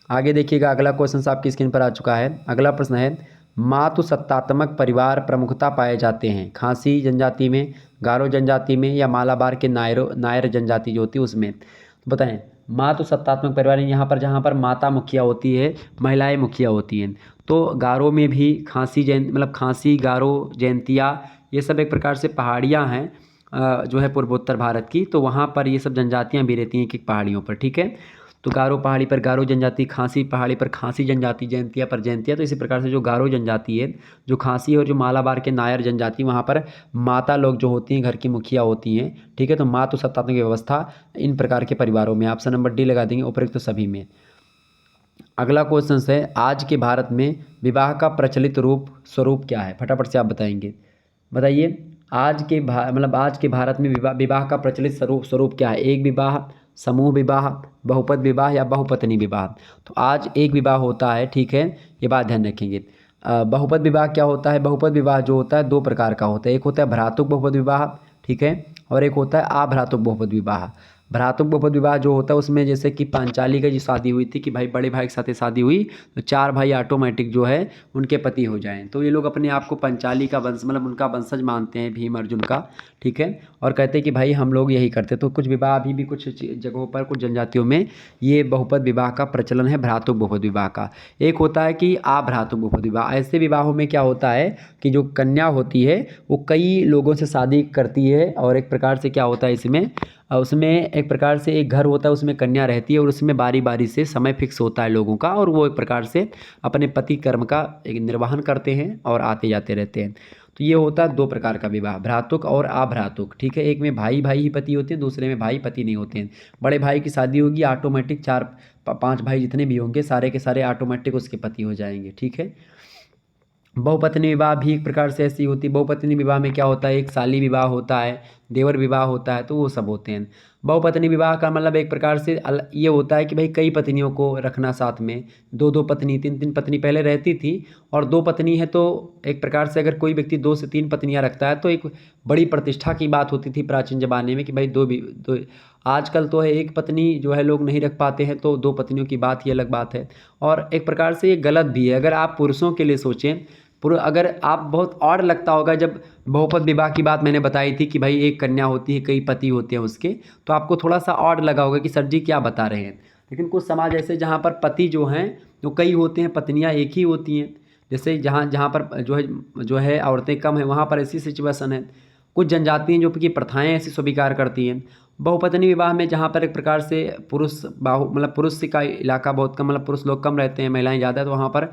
आगे देखिएगा अगला क्वेश्चन आपकी स्क्रीन पर आ चुका है। अगला प्रश्न है मातृसत्तात्मक परिवार प्रमुखता पाए जाते हैं खासी जनजाति में, गारो जनजाति में या मालाबार के नायर जनजाति जो होती है उसमें। तो बताएं मातृसत्तात्मक परिवार यहाँ पर जहाँ पर माता मुखिया होती है, महिलाएं मुखिया होती हैं। तो गारो में भी खासी मतलब खासी, गारो, जयंतिया ये सब एक प्रकार से पहाड़ियाँ हैं जो है पूर्वोत्तर भारत की। तो वहाँ पर ये सब जनजातियाँ भी रहती हैं एक एक पहाड़ियों पर। ठीक है, तो गारो पहाड़ी पर गारो जनजाति, खासी पहाड़ी पर खासी जनजाति, जयंतिया पर जयंतिया। तो इसी प्रकार से जो गारो जनजाति है, जो खासी और जो मालाबार के नायर जनजाति, वहाँ पर माता लोग जो होती हैं घर की मुखिया होती हैं। ठीक है, तो मातृसत्तात्मक व्यवस्था इन प्रकार के परिवारों में। ऑप्शन नंबर डी लगा देंगे, उपरोक्त सभी में। अगला क्वेश्चन है आज के भारत में विवाह का प्रचलित स्वरूप क्या है? फटाफट से आप बताएंगे, बताइए। आज के भारत में विवाह का प्रचलित स्वरूप क्या है? एक विवाह, समूह विवाह, बहुपद विवाह या बहुपत्नी विवाह? तो आज एक विवाह होता है। ठीक है, ये बात ध्यान रखेंगे। बहुपद विवाह क्या होता है? बहुपद विवाह जो होता है दो प्रकार का होता है, एक होता है भ्रातृक बहुपद विवाह, ठीक है, और एक होता है अभ्रातृक बहुपद विवाह। भ्रातृक बहुपद विवाह जो होता है उसमें जैसे कि पांचाली का जो शादी हुई थी कि भाई बड़े भाई के साथ शादी हुई तो चार भाई ऑटोमेटिक जो है उनके पति हो जाएं। तो ये लोग अपने आप को पंचाली का वंश मतलब उनका वंशज मानते हैं, भीम अर्जुन का। ठीक है, और कहते हैं कि भाई हम लोग यही करते। तो कुछ विवाह अभी भी कुछ जगहों पर कुछ जनजातियों में ये बहुपद विवाह का प्रचलन है, भ्रातृक बहुपद विवाह का। एक होता है कि अभ्रातृक बहुपद विवाह। ऐसे विवाहों में क्या होता है कि जो कन्या होती है वो कई लोगों से शादी करती है और एक प्रकार से क्या होता है इसमें उसमें एक प्रकार से एक घर होता है, उसमें कन्या रहती है और उसमें बारी बारी से समय फिक्स होता है लोगों का और वो एक प्रकार से अपने पति कर्म का एक निर्वहन करते हैं और आते जाते रहते हैं। तो ये होता है दो प्रकार का विवाह, भ्रातृक और अभ्रातृक। ठीक है, एक में भाई भाई ही पति होते हैं, दूसरे में भाई पति नहीं होते हैं। बड़े भाई की शादी होगी ऑटोमेटिक चार पांच भाई जितने भी होंगे सारे के सारे ऑटोमेटिक उसके पति हो जाएंगे। ठीक है, बहुपत्नी विवाह भी एक प्रकार से ऐसी होती है। बहुपत्नी विवाह में क्या होता है, एक साली विवाह होता है, देवर विवाह होता है, तो वो सब होते हैं। बहुपत्नी विवाह का मतलब एक प्रकार से ये होता है कि भाई कई पत्नियों को रखना साथ में, दो दो पत्नी, तीन तीन पत्नी पहले रहती थी और दो पत्नी है तो एक प्रकार से अगर कोई व्यक्ति दो से तीन पत्नियां रखता है तो एक बड़ी प्रतिष्ठा की बात होती थी प्राचीन ज़माने में कि भाई दो आजकल तो है एक पत्नी जो है लोग नहीं रख पाते हैं, तो 2 पत्नियों की बात ही अलग बात है। और एक प्रकार से ये गलत भी है। अगर आप पुरुषों के लिए सोचें, अगर आप बहुत ऑड लगता होगा जब बहुपद विवाह की बात मैंने बताई थी कि भाई एक कन्या होती है, कई पति होते हैं उसके, तो आपको थोड़ा सा ऑड लगा होगा कि सर जी क्या बता रहे हैं। लेकिन कुछ समाज ऐसे जहाँ पर पति जो हैं वो कई होते हैं, पत्नियाँ एक ही होती हैं। जैसे जहाँ जहाँ पर जो है औरतें कम हैं, वहाँ पर ऐसी सिचुएशन है। कुछ जनजाति हैं जो कि प्रथाएं ऐसी स्वीकार करती हैं। बहुपत्नी विवाह में जहाँ पर एक प्रकार से पुरुष का इलाका बहुत कम, मतलब पुरुष लोग कम रहते हैं, महिलाएं ज़्यादा, तो वहाँ पर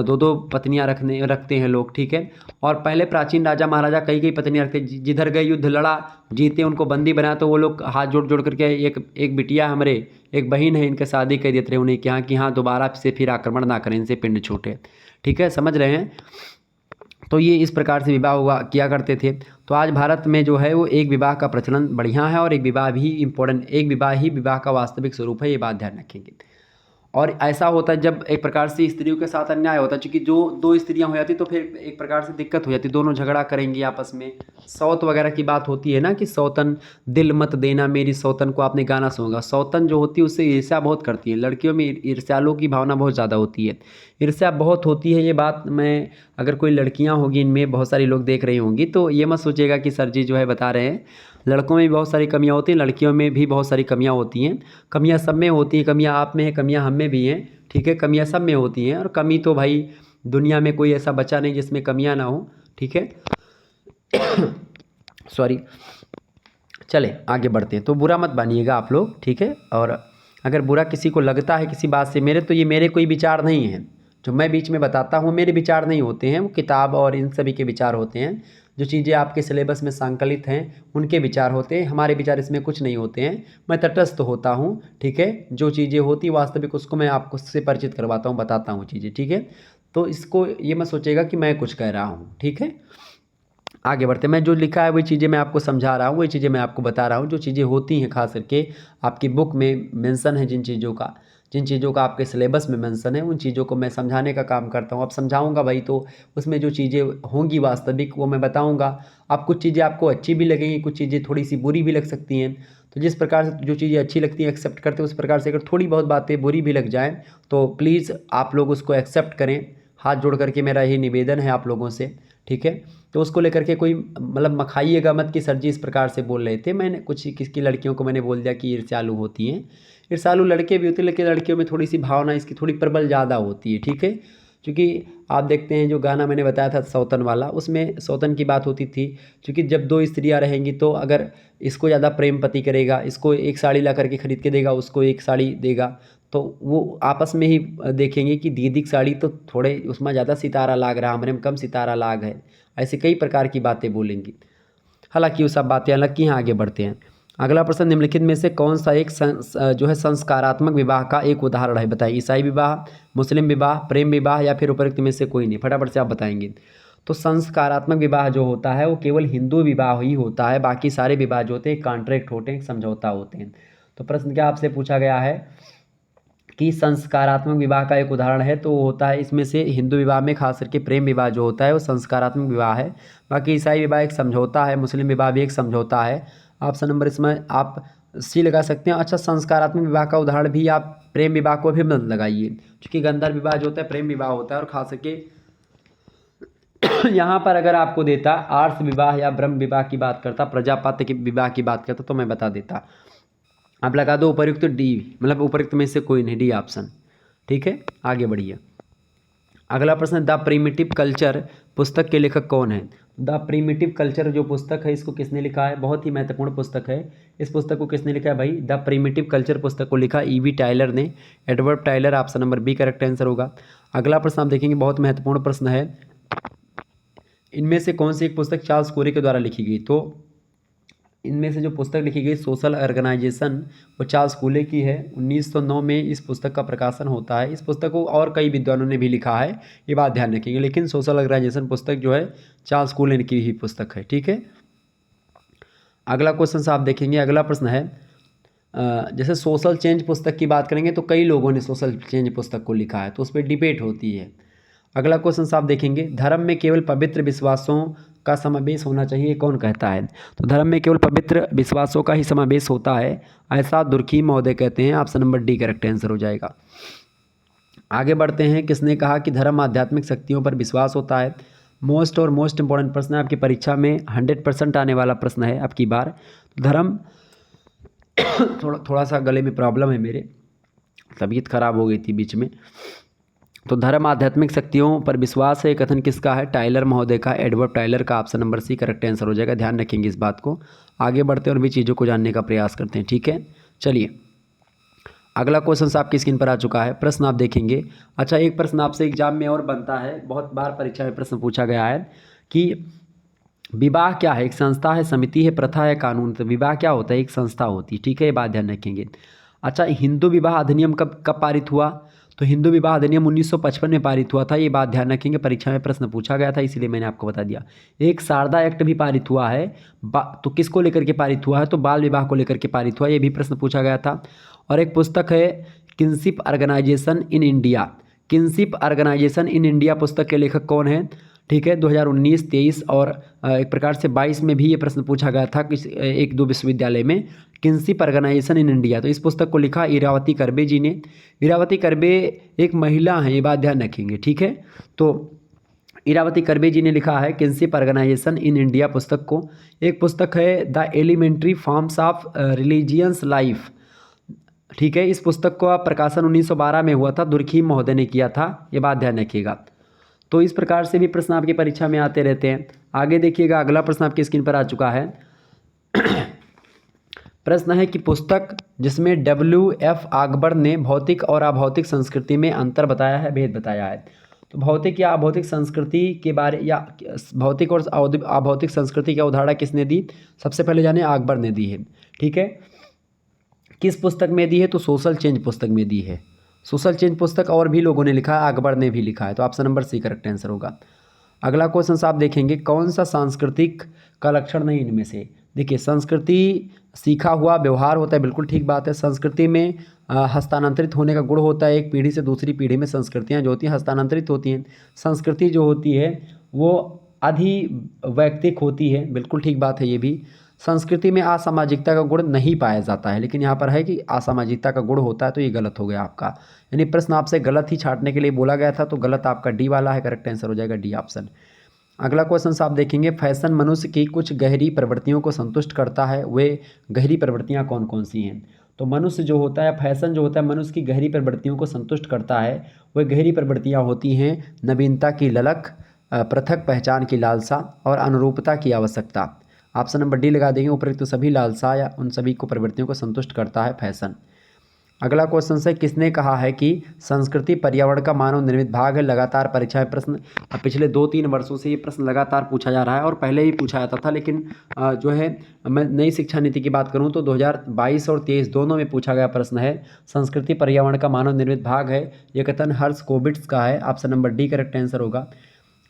2-2 पत्नियाँ रखते हैं लोग, ठीक है। और पहले प्राचीन राजा महाराजा कई कई पत्नियाँ रखते, जिधर गए युद्ध लड़ा, जीते, उनको बंदी बनाया, तो वो लोग हाथ जोड़ जोड़ करके एक बिटिया हमारे, एक बहन है, इनके शादी कर देते रहे उन्हें कि हाँ दोबारा से फिर आक्रमण ना करें, इनसे पिंड छूटे, ठीक है, समझ रहे हैं। तो ये इस प्रकार से विवाह हुआ किया करते थे। तो आज भारत में जो है वो एक विवाह का प्रचलन बढ़िया है, और एक विवाह भी इम्पोर्टेंट, एक विवाह ही विवाह का वास्तविक स्वरूप है, ये बात ध्यान रखेंगे। और ऐसा होता है जब एक प्रकार से स्त्रियों के साथ अन्याय होता है, क्योंकि जो 2 स्त्रियां हो जाती तो फिर एक प्रकार से दिक्कत हो जाती, दोनों झगड़ा करेंगी आपस में। सौत वगैरह की बात होती है ना कि सौतन दिल मत देना मेरी सौतन को, आपने गाना सुना। सौतन जो होती है उससे ईर्ष्या बहुत करती है, लड़कियों में ईर्ष्यालुओं की भावना बहुत ज़्यादा होती है, ईर्ष्या बहुत होती है। ये बात मैं, अगर कोई लड़कियाँ होगी इनमें बहुत सारी लोग देख रही होंगी, तो ये मत सोचिएगा कि सर जी जो है बता रहे हैं। लड़कों में भी बहुत सारी कमियां होती हैं, लड़कियों में भी बहुत सारी कमियां होती हैं। कमियां सब में होती हैं, कमियां आप में है, कमियां हम में भी हैं, ठीक है। कमियां सब में होती हैं, और कमी तो भाई दुनिया में कोई ऐसा बचा नहीं जिसमें कमियां ना हो, ठीक है। सॉरी, चले आगे बढ़ते हैं। तो बुरा मत बनिएगा आप लोग, ठीक है। और अगर बुरा किसी को लगता है किसी बात से, मेरे कोई विचार नहीं हैं, जो मैं बीच में बताता हूँ मेरे विचार नहीं होते हैं, वो किताब और इन सभी के विचार होते हैं। जो चीज़ें आपके सिलेबस में संकलित हैं उनके विचार होते हैं, हमारे विचार इसमें कुछ नहीं होते हैं। मैं तटस्थ होता हूँ, ठीक है। जो चीज़ें होती वास्तविक उसको मैं आपको से परिचित करवाता हूँ, बताता हूँ चीज़ें, ठीक है। तो इसको ये मत सोचेगा कि मैं कुछ कह रहा हूँ, ठीक है। आगे बढ़ते, मैं जो लिखा है वही चीज़ें मैं आपको समझा रहा हूँ, वही चीज़ें मैं आपको बता रहा हूँ। जो चीज़ें होती हैं खास करके आपकी बुक में मेंशन है, जिन चीज़ों का आपके सिलेबस में मेंशन है, उन चीज़ों को मैं समझाने का काम करता हूँ। अब समझाऊंगा भाई, तो उसमें जो चीज़ें होंगी वास्तविक वो मैं बताऊंगा। अब कुछ चीज़ें आपको अच्छी भी लगेंगी, कुछ चीज़ें थोड़ी सी बुरी भी लग सकती हैं। तो जिस प्रकार से जो चीज़ें अच्छी लगती हैं एक्सेप्ट करते हैं, उस प्रकार से अगर थोड़ी बहुत बातें बुरी भी लग जाएँ तो प्लीज़ आप लोग उसको एक्सेप्ट करें। हाथ जोड़ करके मेरा यही निवेदन है आप लोगों से, ठीक है। तो उसको लेकर के कोई मतलब मखाइएगा मत कि सर जी इस प्रकार से बोल रहे थे। मैंने कुछ किसकी लड़कियों को मैंने बोल दिया कि ईर्ष्यालु होती हैं। ईर्ष्यालु लड़के भी होते हैं, लेकिन लड़कियों में थोड़ी सी भावना इसकी थोड़ी प्रबल ज़्यादा होती है, ठीक है। क्योंकि आप देखते हैं जो गाना मैंने बताया था सौतन वाला, उसमें सौतन की बात होती थी। क्योंकि जब 2 स्त्रियाँ रहेंगी तो अगर इसको ज़्यादा प्रेम पति करेगा, इसको एक साड़ी ला करके खरीद के देगा, उसको एक साड़ी देगा, तो वो आपस में ही देखेंगे कि दीदी की साड़ी तो थोड़े उसमें ज़्यादा सितारा लाग रहा, हमारे में कम सितारा लाग है। ऐसे कई प्रकार की बातें बोलेंगी। हालांकि वो सब बातें अलग की हैं, आगे बढ़ते हैं। अगला प्रश्न, निम्नलिखित में से कौन सा एक जो है संस्कारात्मक विवाह का एक उदाहरण है, बताइए। ईसाई विवाह, मुस्लिम विवाह, प्रेम विवाह, या फिर उपरोक्त में से कोई नहीं, फटाफट से आप बताएंगे। तो संस्कारात्मक विवाह जो होता है वो केवल हिंदू विवाह ही होता है, बाकी सारे विवाह जो होते हैं कॉन्ट्रैक्ट होते हैं, समझौता होते हैं। तो प्रश्न क्या आपसे पूछा गया है कि संस्कारात्मक विवाह का एक उदाहरण है, तो वो होता है इसमें से हिंदू विवाह में खास करके प्रेम विवाह जो होता है वो संस्कारात्मक विवाह है। बाकी ईसाई विवाह एक समझौता है, मुस्लिम विवाह भी एक समझौता है। ऑप्शन नंबर इसमें आप सी लगा सकते हैं। अच्छा, संस्कारात्मक विवाह का उदाहरण भी आप प्रेम विवाह को भी मत लगाइए, क्योंकि गंधर्व विवाह जो होता है प्रेम विवाह होता है। और खास करके यहाँ पर अगर आपको देता आर्ष विवाह या ब्रह्म विवाह की बात करता, प्रजापत्य के विवाह की बात करता, तो मैं बता देता। आप लगा दो उपर्युक्त डी, मतलब उपर्युक्त में से कोई नहीं, डी ऑप्शन, ठीक है। आगे बढ़िए। अगला प्रश्न, द प्रिमिटिव कल्चर पुस्तक के लेखक कौन है। द प्रिमिटिव कल्चर जो पुस्तक है इसको किसने लिखा है, बहुत ही महत्वपूर्ण पुस्तक है। इस पुस्तक को किसने लिखा है भाई, द प्रिमिटिव कल्चर पुस्तक को लिखा ईवी टाइलर ने, Edward Tylor, option number B correct answer होगा। अगला प्रश्न आप देखेंगे, बहुत महत्वपूर्ण प्रश्न है, इनमें से कौन सी एक पुस्तक चार्ल्स कोरे के द्वारा लिखी गई। तो इनमें से जो पुस्तक लिखी गई सोशल ऑर्गेनाइजेशन, वो चार्ल्स कूले की है। 1909 में इस पुस्तक का प्रकाशन होता है। इस पुस्तक को और कई विद्वानों ने भी लिखा है, ये बात ध्यान रखेंगे, लेकिन सोशल ऑर्गेनाइजेशन पुस्तक जो है चार्ल्स कूले की ही पुस्तक है, ठीक है। अगला क्वेश्चन से आप देखेंगे, अगला प्रश्न है जैसे सोशल चेंज पुस्तक की बात करेंगे तो कई लोगों ने सोशल चेंज पुस्तक को लिखा है, तो उस पर डिबेट होती है। अगला क्वेश्चन आप देखेंगे, धर्म में केवल पवित्र विश्वासों का समावेश होना चाहिए, कौन कहता है? तो धर्म में केवल पवित्र विश्वासों का ही समावेश होता है, ऐसा दुर्खीम महोदय कहते हैं। Option number D correct answer हो जाएगा। आगे बढ़ते हैं। किसने कहा कि धर्म आध्यात्मिक शक्तियों पर विश्वास होता है? मोस्ट इंपॉर्टेंट प्रश्न है आपकी परीक्षा में, 100% आने वाला प्रश्न है आपकी बार। धर्म थोड़ा सा गले में प्रॉब्लम है, मेरे तबीयत खराब हो गई थी बीच में। तो धर्म आध्यात्मिक शक्तियों पर विश्वास है, कथन किसका है? टाइलर महोदय का, एडवर्ड टाइलर का। Option number C correct answer हो जाएगा। ध्यान रखेंगे इस बात को। आगे बढ़ते हैं और भी चीज़ों को जानने का प्रयास करते हैं, ठीक है। चलिए अगला क्वेश्चन आपकी स्क्रीन पर आ चुका है। प्रश्न आप देखेंगे। अच्छा, एक प्रश्न आपसे एग्जाम में और बनता है, बहुत बार परीक्षा में प्रश्न पूछा गया है कि विवाह क्या है? एक संस्था है, समिति है, प्रथा है, कानून? तो विवाह क्या होता है? एक संस्था होती है, ठीक है, ये बात ध्यान रखेंगे। अच्छा, हिंदू विवाह अधिनियम कब पारित हुआ? तो हिंदू विवाह अधिनियम 1955 में पारित हुआ था, ये बात ध्यान रखेंगे। परीक्षा में प्रश्न पूछा गया था, इसलिए मैंने आपको बता दिया। एक शारदा एक्ट भी पारित हुआ है, तो किसको लेकर के पारित हुआ है? तो बाल विवाह को लेकर के पारित हुआ, ये भी प्रश्न पूछा गया था। और एक पुस्तक है kinship organisation in India. Kinship organisation in India पुस्तक के लेखक कौन है? ठीक है, 2019, 23 और एक प्रकार से 22 में भी ये प्रश्न पूछा गया था कि एक दो विश्वविद्यालय में, किनशिप ऑर्गेनाइजेशन इन इंडिया। तो इस पुस्तक को लिखा इरावती कर्वे जी ने। इरावती कर्वे एक महिला हैं, ये बात ध्यान रखेंगे, ठीक है। तो इरावती कर्वे जी ने लिखा है किनशिप ऑर्गेनाइजेशन इन इंडिया पुस्तक को। एक पुस्तक है the elementary forms of religious life, ठीक है। इस पुस्तक का प्रकाशन 1912 में हुआ था, दुर्खीम महोदय ने किया था, ये बात ध्यान रखिएगा। तो इस प्रकार से भी प्रश्न आपकी परीक्षा में आते रहते हैं। आगे देखिएगा, अगला प्रश्न आपकी स्क्रीन पर आ चुका है। प्रश्न है कि पुस्तक जिसमें WF आकबर ने भौतिक और अभौतिक संस्कृति में अंतर बताया है, भेद बताया है। तो भौतिक या अभौतिक संस्कृति के बारे, या भौतिक और अभौतिक संस्कृति की अवधारणा किसने दी? सबसे पहले जाने अकबर ने दी है, ठीक है। किस पुस्तक में दी है? तो सोशल चेंज पुस्तक में दी है। सोशल चेंज पुस्तक और भी लोगों ने लिखा है, अकबर ने भी लिखा है। तो option number C correct answer होगा। अगला क्वेश्चन आप देखेंगे, कौन सा सांस्कृतिक का लक्षण नहीं इनमें से? देखिए, संस्कृति सीखा हुआ व्यवहार होता है, बिल्कुल ठीक बात है। संस्कृति में हस्तांतरित होने का गुण होता है, एक पीढ़ी से दूसरी पीढ़ी में संस्कृतियाँ जो होती हैं हस्तांतरित होती हैं। संस्कृति जो होती है वो अधिवैयक्तिक होती है, बिल्कुल ठीक बात है ये भी। संस्कृति में असामाजिकता का गुण नहीं पाया जाता है, लेकिन यहाँ पर है कि असामाजिकता का गुण होता है, तो ये गलत हो गया आपका। यानी प्रश्न आपसे गलत ही छांटने के लिए बोला गया था, तो गलत आपका डी वाला है, करेक्ट आंसर हो जाएगा डी ऑप्शन। अगला क्वेश्चन आप देखेंगे, फैशन मनुष्य की कुछ गहरी प्रवृत्तियों को संतुष्ट करता है, वे गहरी प्रवृत्तियाँ कौन कौन सी हैं? तो मनुष्य जो होता है, फैशन जो होता है, मनुष्य की गहरी प्रवृत्तियों को संतुष्ट करता है। वह गहरी प्रवृत्तियाँ होती हैं नवीनता की ललक, पृथक पहचान की लालसा और अनुरूपता की आवश्यकता। ऑप्शन नंबर डी लगा देंगे। उपरोक्त तो सभी लालसा या उन सभी को प्रवृत्तियों को संतुष्ट करता है फैशन। अगला क्वेश्चन है, किसने कहा है कि संस्कृति पर्यावरण का मानव निर्मित भाग है? लगातार परीक्षा में प्रश्न पिछले 2-3 वर्षों से ये प्रश्न लगातार पूछा जा रहा है, और पहले ही पूछा जाता था, लेकिन जो है मैं नई शिक्षा नीति की बात करूं तो 2022 और 23 दोनों में पूछा गया प्रश्न है, संस्कृति पर्यावरण का मानव निर्मित भाग है। ये कथन हर्ष कोविट्स का है। Option number D correct answer होगा।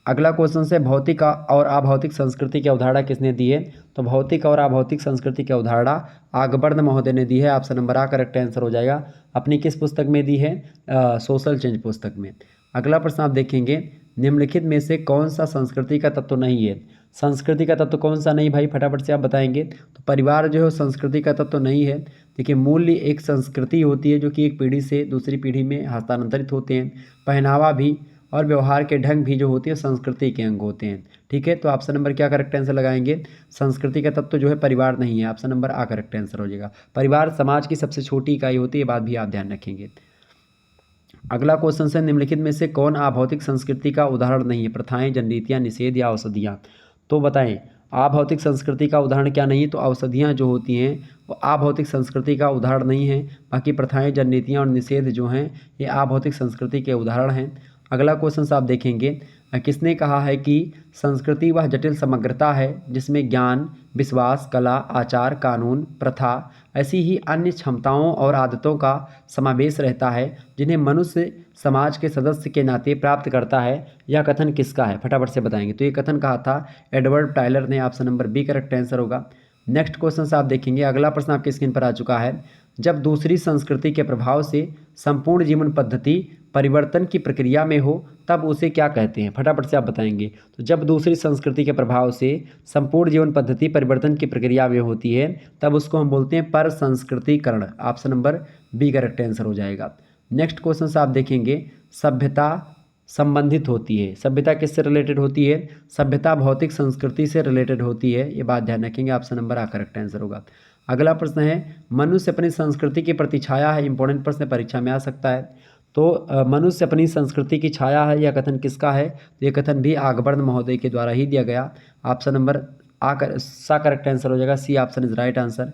अगला क्वेश्चन से, भौतिक और अभौतिक संस्कृति की अवधारणा किसने दी है? तो भौतिक और अभौतिक संस्कृति की अवधारणा अकबर महोदय ने दी है। ऑप्शन नंबर आ करेक्ट आंसर हो जाएगा। अपनी किस पुस्तक में दी है? सोशल चेंज पुस्तक में। अगला प्रश्न आप देखेंगे, निम्नलिखित में से कौन सा संस्कृति का तत्व नहीं है? संस्कृति का तत्व कौन सा नहीं भाई, फटाफट से आप बताएंगे। तो परिवार जो है संस्कृति का तत्व नहीं है। देखिए, मूल्य एक संस्कृति होती है जो कि एक पीढ़ी से दूसरी पीढ़ी में हस्तांतरित होते हैं। पहनावा भी और व्यवहार के ढंग भी जो होती है संस्कृति के अंग होते हैं, ठीक है। तो ऑप्शन नंबर क्या करेक्ट आंसर लगाएंगे? संस्कृति का तत्व जो है परिवार नहीं है। ऑप्शन नंबर आ करेक्ट आंसर हो जाएगा। परिवार समाज की सबसे छोटी इकाई होती है, ये बात भी आप ध्यान रखेंगे। अगला क्वेश्चन है, निम्नलिखित में से कौन अभौतिक संस्कृति का उदाहरण नहीं है? प्रथाएं, जनरीतियाँ, निषेध या औषधियाँ? तो बताएं, अभौतिक संस्कृति का उदाहरण क्या नहीं है? तो औषधियाँ जो होती हैं वो अभौतिक संस्कृति का उदाहरण नहीं है। बाकी प्रथाएं, जनरीतियाँ और निषेध जो हैं ये अभौतिक संस्कृति के उदाहरण हैं। अगला क्वेश्चन आप देखेंगे, किसने कहा है कि संस्कृति वह जटिल समग्रता है जिसमें ज्ञान, विश्वास, कला, आचार, कानून, प्रथा ऐसी ही अन्य क्षमताओं और आदतों का समावेश रहता है जिन्हें मनुष्य समाज के सदस्य के नाते प्राप्त करता है? यह कथन किसका है? फटाफट से बताएंगे। तो ये कथन कहा था एडवर्ड टाइलर ने। Option number B correct answer होगा। नेक्स्ट क्वेश्चन आप देखेंगे, अगला प्रश्न आपकी स्क्रीन पर आ चुका है। जब दूसरी संस्कृति के प्रभाव से संपूर्ण जीवन पद्धति परिवर्तन की प्रक्रिया में हो तब उसे क्या कहते हैं? फटाफट से आप बताएंगे। तो जब दूसरी संस्कृति के प्रभाव से संपूर्ण जीवन पद्धति परिवर्तन की प्रक्रिया में होती है तब उसको हम बोलते हैं पर संस्कृतिकरण। Option number B correct answer हो जाएगा। नेक्स्ट क्वेश्चन से आप देखेंगे, सभ्यता संबंधित होती है। सभ्यता किससे रिलेटेड होती है? सभ्यता भौतिक संस्कृति से रिलेटेड होती है, ये बात ध्यान रखेंगे। ऑप्शन नंबर आ करेक्ट आंसर होगा। अगला प्रश्न है, मनुष्य अपनी संस्कृति की प्रतिछाया है। इंपॉर्टेंट प्रश्न परीक्षा में आ सकता है। तो मनुष्य अपनी संस्कृति की छाया है, यह कथन किसका है? तो ये कथन भी आगबर्न महोदय के द्वारा ही दिया गया। ऑप्शन नंबर सा करेक्ट आंसर हो जाएगा। C option is right answer.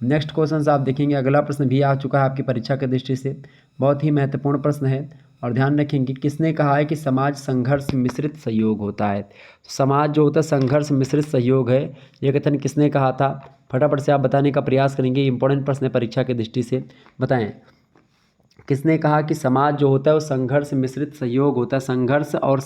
Next question से आप देखेंगे, अगला प्रश्न भी आ चुका है आपकी परीक्षा की दृष्टि से, बहुत ही महत्वपूर्ण प्रश्न है। और ध्यान रखेंगे, किसने कहा है कि समाज संघर्ष मिश्रित सहयोग होता है? तो समाज जो होता है संघर्ष मिश्रित सहयोग है, ये कथन किसने कहा था? फटाफट से आप बताने का प्रयास करेंगे। इंपॉर्टेंट प्रश्न है परीक्षा की दृष्टि से, बताएं किसने कहा कि समाज जो होता है वो संघर्ष मिश्रित सहयोग होता है? संघर्ष और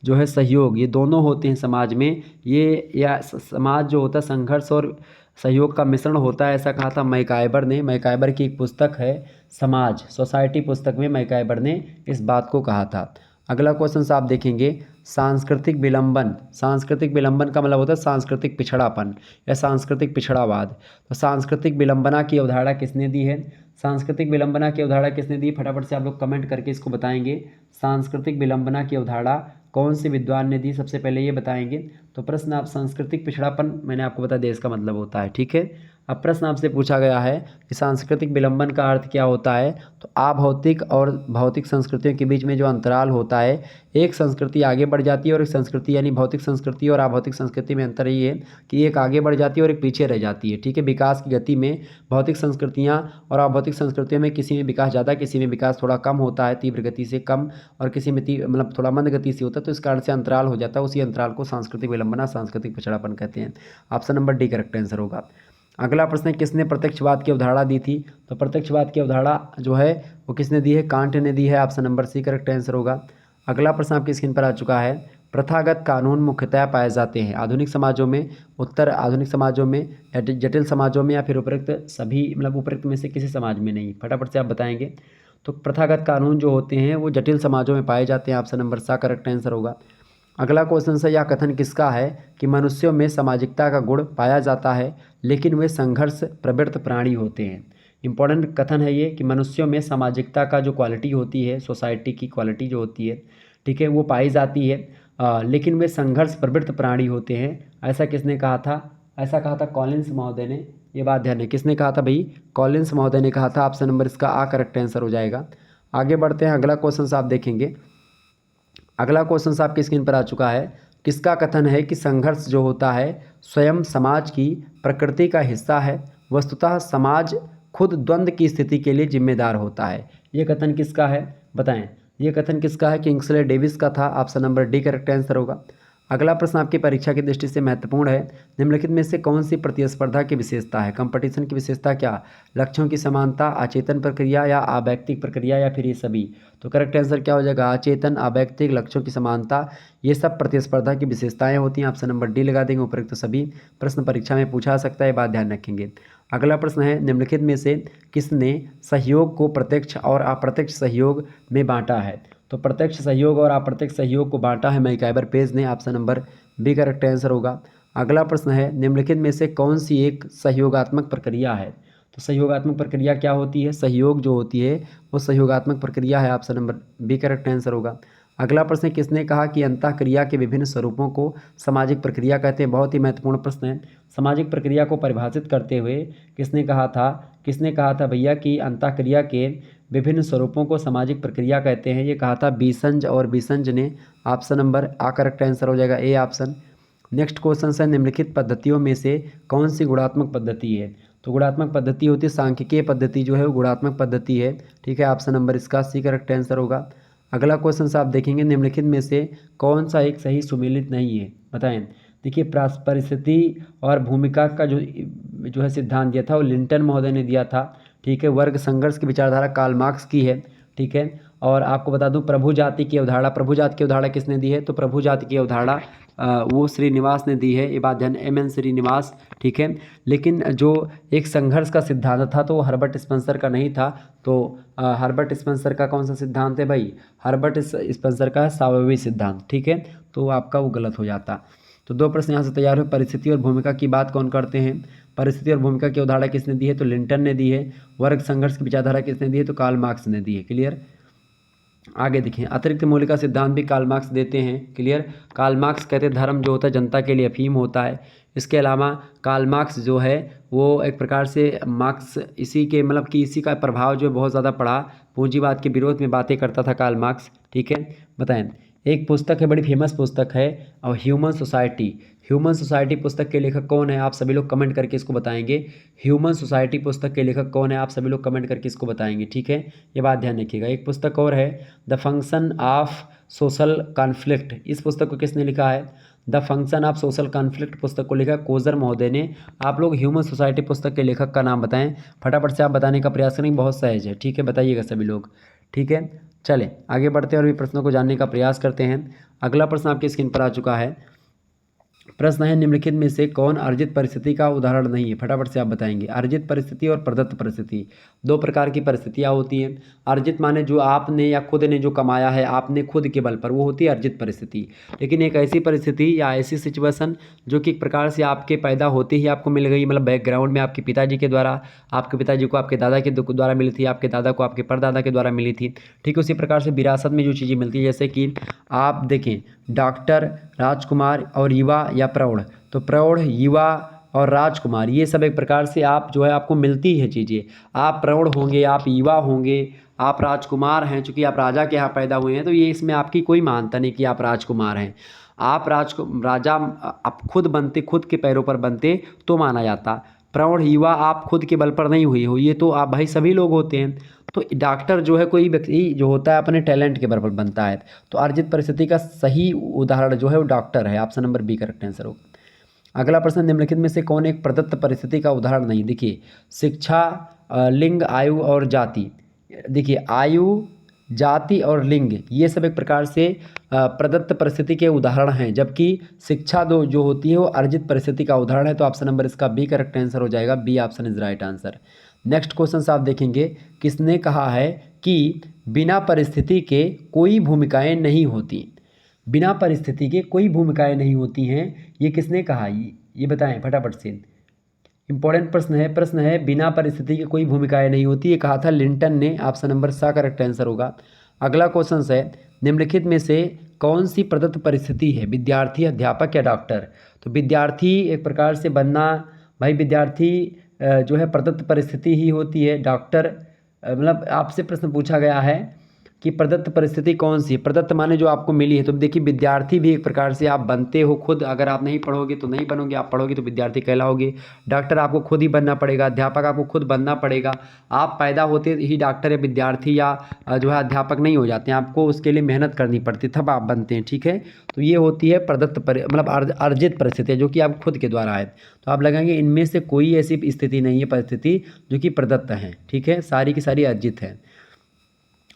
जो है सहयोग, ये दोनों होते हैं समाज में। ये या समाज जो होता है संघर्ष और सहयोग का मिश्रण होता है, ऐसा कहा था मैकाइबर ने। मैकाइबर की एक पुस्तक है समाज, सोसाइटी पुस्तक में मैकाइबर ने इस बात को कहा था। अगला क्वेश्चन से आप देखेंगे, सांस्कृतिक विलंबन। सांस्कृतिक विलंबन का मतलब होता है सांस्कृतिक पिछड़ापन या सांस्कृतिक पिछड़ावाद। तो सांस्कृतिक विलंबना की अवधारणा किसने दी है? सांस्कृतिक विलंबना की अवधारणा किसने दी? फटाफट से आप लोग कमेंट करके इसको बताएंगे। सांस्कृतिक विलंबना की अवधारणा कौन से विद्वान ने दी, सबसे पहले ये बताएंगे। तो प्रश्न आप सांस्कृतिक पिछड़ापन, मैंने आपको बता दिया इसका मतलब होता है, ठीक है। अब प्रश्न आपसे पूछा गया है कि सांस्कृतिक विलंबन का अर्थ क्या होता है? तो अभौतिक और भौतिक संस्कृतियों के बीच में जो अंतराल होता है, एक संस्कृति आगे बढ़ जाती है और एक संस्कृति यानी भौतिक संस्कृति और अभौतिक संस्कृति में अंतर ये है कि एक आगे बढ़ जाती है और एक पीछे रह जाती है, ठीक है। विकास की गति में भौतिक संस्कृतियाँ और अभौतिक संस्कृतियों में किसी में विकास ज़्यादा, किसी में विकास थोड़ा कम होता है, तीव्र गति से कम, और किसी में मतलब थोड़ा मंद गति से होता है। तो इस कारण से अंतराल हो जाता है, उसी अंतराल को सांस्कृतिक विलंबना, सांस्कृतिक पिछड़ापन कहते हैं। Option number D correct answer होगा। अगला प्रश्न है, किसने प्रत्यक्षवाद की अवधारणा दी थी? तो प्रत्यक्षवाद की अवधारणा जो है वो किसने दी है? कांट ने दी है। Option number C correct answer होगा। अगला प्रश्न आपकी स्क्रीन पर आ चुका है, प्रथागत कानून मुख्यतः पाए जाते हैं आधुनिक समाजों में, उत्तर आधुनिक समाजों में या जटिल समाजों में, या फिर उपरोक्त सभी मतलब उपरोक्त में से किसी समाज में नहीं? फटाफट से आप बताएंगे। तो प्रथागत कानून जो होते हैं वो जटिल समाजों में पाए जाते हैं। ऑप्शन नंबर सा करेक्ट आंसर होगा। अगला क्वेश्चन से, यह कथन किसका है कि मनुष्यों में सामाजिकता का गुण पाया जाता है लेकिन वे संघर्ष प्रवृत्त प्राणी होते हैं? इंपॉर्टेंट कथन है ये कि मनुष्यों में सामाजिकता का जो क्वालिटी होती है, सोसाइटी की क्वालिटी जो होती है, ठीक है, वो पाई जाती है लेकिन वे संघर्ष प्रवृत्त प्राणी होते हैं। ऐसा किसने कहा था? ऐसा कहा था कॉलिंस महोदय ने। ये बात ध्यान है, किसने कहा था भाई? कॉलिंस महोदय ने कहा था। ऑप्शन नंबर इसका आ करेक्ट आंसर हो जाएगा। आगे बढ़ते हैं, अगला क्वेश्चन से आप देखेंगे। अगला क्वेश्चन आपकी स्क्रीन पर आ चुका है, किसका कथन है कि संघर्ष जो होता है स्वयं समाज की प्रकृति का हिस्सा है, वस्तुतः समाज खुद द्वंद्व की स्थिति के लिए जिम्मेदार होता है? ये कथन किसका है, बताएं। ये कथन किसका है? किंग्सले डेविस का था। Option number D correct answer होगा। अगला प्रश्न आपकी परीक्षा की दृष्टि से महत्वपूर्ण है, निम्नलिखित में से कौन सी प्रतिस्पर्धा की विशेषता है? कंपटीशन की विशेषता क्या? लक्ष्यों की समानता, अचेतन प्रक्रिया या अवैयक्तिक प्रक्रिया, या फिर ये सभी? तो करेक्ट आंसर क्या हो जाएगा? अचेतन, अवैयक्तिक, लक्ष्यों की समानता, ये सब प्रतिस्पर्धा की विशेषताएं होती हैं। ऑप्शन नंबर डी लगा देंगे। उपरोक्त सभी प्रश्न परीक्षा में पूछा सकता है, बात ध्यान रखेंगे। अगला प्रश्न है, निम्नलिखित में से किसने सहयोग को प्रत्यक्ष और अप्रत्यक्ष सहयोग में बांटा है? तो प्रत्यक्ष सहयोग और अप्रत्यक्ष सहयोग को बांटा है मैकाइबर पेज ने। Option number B correct answer होगा। अगला प्रश्न है, निम्नलिखित में से कौन सी एक सहयोगात्मक प्रक्रिया है? तो सहयोगात्मक प्रक्रिया क्या होती है? सहयोग जो होती है वो सहयोगात्मक प्रक्रिया है। Option number B correct answer होगा। अगला प्रश्न, किसने कहा कि अंतःक्रिया के विभिन्न स्वरूपों को सामाजिक प्रक्रिया कहते हैं? बहुत ही महत्वपूर्ण प्रश्न है। सामाजिक प्रक्रिया को परिभाषित करते हुए किसने कहा था? किसने कहा था भैया कि अंतःक्रिया के विभिन्न स्वरूपों को सामाजिक प्रक्रिया कहते हैं? ये कहा था बीसंज और बीसंज ने। ऑप्शन नंबर आ करेक्ट आंसर हो जाएगा, ए ऑप्शन। नेक्स्ट क्वेश्चन है, निम्नलिखित पद्धतियों में से कौन सी गुणात्मक पद्धति है? तो गुणात्मक पद्धति होती है सांख्यिकीय पद्धति जो है वो गुणात्मक पद्धति है, ठीक है। ऑप्शन नंबर इसका सी करेक्ट आंसर होगा। अगला क्वेश्चन से आप देखेंगे, निम्नलिखित में से कौन सा एक सही सुमेलित नहीं है, बताएं। देखिए, परिस्थिति और भूमिका का जो है सिद्धांत दिया था वो लिंटन महोदय ने दिया था, ठीक है। वर्ग संघर्ष की विचारधारा कार्ल मार्क्स की है, ठीक है। और आपको बता दूं प्रभु जाति की अवधारणा, प्रभु जाति की अवधारणा किसने दी है? तो प्रभु जाति की अवधारणा वो श्रीनिवास ने दी है, ये बात ध्यान, एम एन श्रीनिवास, ठीक है। लेकिन जो एक संघर्ष का सिद्धांत था तो वो हर्बर्ट स्पेंसर का नहीं था। तो हर्बर्ट स्पेंसर का कौन सा सिद्धांत है भाई? हर्बर्ट स्पेंसर का स्वाभाविक सिद्धांत, ठीक है। तो आपका वो गलत हो जाता। तो 2 प्रश्न यहाँ से तैयार हुए। परिस्थिति और भूमिका की बात कौन करते हैं? परिस्थिति और भूमिका की अवधारणा किसने दी है? तो लिंटन ने दी है। वर्ग संघर्ष की विचारधारा किसने दी है? तो कार्ल मार्क्स ने दी है। क्लियर। आगे देखें, अतिरिक्त मूल्य का सिद्धांत भी कार्ल मार्क्स देते हैं। क्लियर। कार्ल मार्क्स कहते हैं धर्म जो होता है जनता के लिए अफीम होता है। इसके अलावा कार्ल मार्क्स जो है वो एक प्रकार से मार्क्स इसी के मतलब कि इसी का प्रभाव जो बहुत ज़्यादा पड़ा, पूंजीवाद के विरोध में बातें करता था कार्ल मार्क्स, ठीक है। बताएं, एक पुस्तक है, बड़ी फेमस पुस्तक है और ह्यूमन सोसाइटी। ह्यूमन सोसाइटी पुस्तक के लेखक कौन है? आप सभी लोग कमेंट करके इसको बताएंगे। ह्यूमन सोसाइटी पुस्तक के लेखक कौन है? आप सभी लोग कमेंट करके इसको बताएंगे, ठीक है। ये बात ध्यान रखिएगा। एक पुस्तक और है, the function of social conflict. इस पुस्तक को किसने लिखा है? The function of social conflict पुस्तक को लिखा कोजर महोदय ने। आप लोग ह्यूमन सोसाइटी पुस्तक के लेखक का नाम बताएं। फटाफट से आप बताने का प्रयास करेंगे, बहुत सहज है, ठीक है। बताइएगा सभी लोग, ठीक है। चलें आगे बढ़ते हैं और भी प्रश्नों को जानने का प्रयास करते हैं। अगला प्रश्न आपकी स्क्रीन पर आ चुका है। प्रश्न है, निम्नलिखित में से कौन अर्जित परिस्थिति का उदाहरण नहीं है? फटाफट से आप बताएंगे। अर्जित परिस्थिति और प्रदत्त परिस्थिति, 2 प्रकार की परिस्थितियां होती हैं। अर्जित माने जो आपने या खुद ने जो कमाया है, आपने खुद के बल पर, वो होती है अर्जित परिस्थिति। लेकिन एक ऐसी परिस्थिति या ऐसी सिचुएशन जो कि एक प्रकार से आपके पैदा होते ही आपको मिल गई, मतलब बैकग्राउंड में आपके पिताजी के द्वारा, आपके पिताजी को आपके दादा के द्वारा मिली थी, आपके दादा को आपके परदादा के द्वारा मिली थी, ठीक उसी प्रकार से विरासत में जो चीज़ें मिलती है, जैसे कि आप देखें डॉक्टर, राजकुमार और युवा या प्रौढ़, तो प्रौढ़, युवा और राजकुमार, ये सब एक प्रकार से आप जो है आपको मिलती है चीज़ें। आप प्रौढ़ होंगे, आप युवा होंगे, आप राजकुमार हैं, चूँकि आप राजा के यहाँ पैदा हुए हैं, तो ये इसमें आपकी कोई मानता नहीं कि आप राजकुमार हैं। आप राजा आप खुद बनते, खुद के पैरों पर बनते तो माना जाता। प्रौढ़, युवा आप खुद के बल पर नहीं हुई हो, ये तो आप भाई सभी लोग होते हैं। तो डॉक्टर जो है कोई व्यक्ति जो होता है अपने टैलेंट के बल पर बनता है। तो अर्जित परिस्थिति का सही उदाहरण जो है वो डॉक्टर है। Option number B correct answer होगा। अगला प्रश्न, निम्नलिखित में से कौन एक प्रदत्त परिस्थिति का उदाहरण नहीं? देखिए, शिक्षा, लिंग, आयु और जाति। देखिए, आयु, जाति और लिंग ये सब एक प्रकार से प्रदत्त परिस्थिति के उदाहरण हैं, जबकि शिक्षा दो जो होती है वो अर्जित परिस्थिति का उदाहरण है। तो ऑप्शन नंबर इसका बी करेक्ट आंसर हो जाएगा। B option is right answer. Next question आप देखेंगे, किसने कहा है कि बिना परिस्थिति के कोई भूमिकाएं नहीं होती? बिना परिस्थिति के कोई भूमिकाएं नहीं होती हैं, ये किसने कहा? ये बताएं फटाफट से। इंपॉर्टेंट प्रश्न है बिना परिस्थिति की कोई भूमिकाएं नहीं होती, ये कहा था लिंटन ने। ऑप्शन नंबर सा करेक्ट आंसर होगा। अगला क्वेश्चन है, निम्नलिखित में से कौन सी प्रदत्त परिस्थिति है? विद्यार्थी, अध्यापक या डॉक्टर? तो विद्यार्थी एक प्रकार से बनना, भाई विद्यार्थी जो है प्रदत्त परिस्थिति ही होती है। डॉक्टर मतलब आपसे प्रश्न पूछा गया है कि प्रदत्त परिस्थिति कौन सी है? प्रदत्त माने जो आपको मिली है। तो देखिए, विद्यार्थी भी एक प्रकार से आप बनते हो खुद, अगर आप नहीं पढ़ोगे तो नहीं बनोगे, आप पढ़ोगे तो विद्यार्थी कहलाओगे। डॉक्टर आपको खुद ही बनना पड़ेगा, अध्यापक आपको खुद बनना पड़ेगा। आप पैदा होते ही डॉक्टर या विद्यार्थी या जो है अध्यापक नहीं हो जाते हैं, आपको उसके लिए मेहनत करनी पड़ती तब आप बनते हैं, ठीक है। तो ये होती है प्रदत्त मतलब अर्जित परिस्थिति जो कि आप खुद के द्वारा है। तो आप लगाएंगे इनमें से कोई ऐसी स्थिति नहीं है, परिस्थिति जो कि प्रदत्त है, ठीक है, सारी की सारी अर्जित है।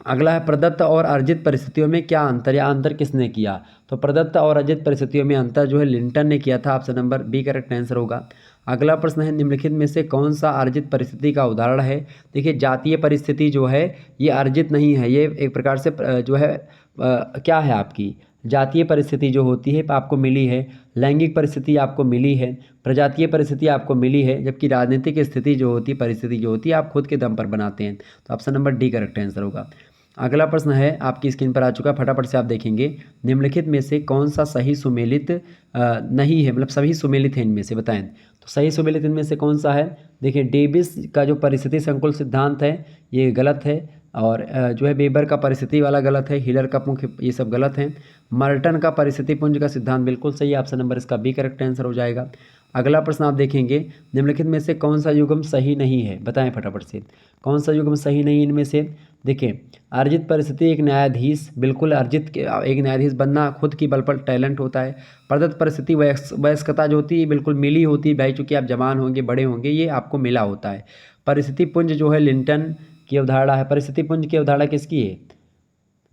अगला है, प्रदत्त और अर्जित परिस्थितियों में क्या अंतर या अंतर किसने किया? तो प्रदत्त और अर्जित परिस्थितियों में अंतर जो है लिंटन ने किया था। Option number B correct answer होगा। अगला प्रश्न है, निम्नलिखित में से कौन सा अर्जित परिस्थिति का उदाहरण है? देखिए, जातीय परिस्थिति जो है ये अर्जित नहीं है, ये एक प्रकार से जो है क्या है आपकी जातीय परिस्थिति जो होती है आपको मिली है। लैंगिक परिस्थिति आपको मिली है, प्रजातीय परिस्थिति आपको मिली है, जबकि राजनीतिक स्थिति जो होती है, परिस्थिति जो होती है आप खुद के दम पर बनाते हैं। तो option number D correct answer होगा। अगला प्रश्न है आपकी स्क्रीन पर आ चुका है, फटाफट से आप देखेंगे। निम्नलिखित में से कौन सा सही सुमेलित नहीं है? मतलब सभी सुमेलित हैं इनमें से, बताएं। तो सही सुमेलित इनमें से कौन सा है? देखिए, डेविस का जो परिस्थिति संकुल सिद्धांत है ये गलत है, और जो है वेबर का परिस्थिति वाला गलत है, हिलर का मुख्य, ये सब गलत हैं। मर्टन का परिस्थिति पुंज का सिद्धांत बिल्कुल सही है। ऑप्शन नंबर इसका बी करेक्ट आंसर हो जाएगा। अगला प्रश्न आप देखेंगे, निम्नलिखित में से कौन सा युग्म सही नहीं है? बताएं फटाफट से, कौन सा युग्म सही नहीं इनमें से? देखिए, अर्जित परिस्थिति एक न्यायाधीश, बिल्कुल अर्जित के एक न्यायाधीश बनना खुद की बल पर टैलेंट होता है। प्रदत्त परिस्थिति वयस्कता जो होती है बिल्कुल मिली होती है भाई, चूँकि आप जवान होंगे, बड़े होंगे, ये आपको मिला होता है। परिस्थिति पुंज जो है लिंटन की अवधारणा है। परिस्थिति पुंज की अवधारणा किसकी है?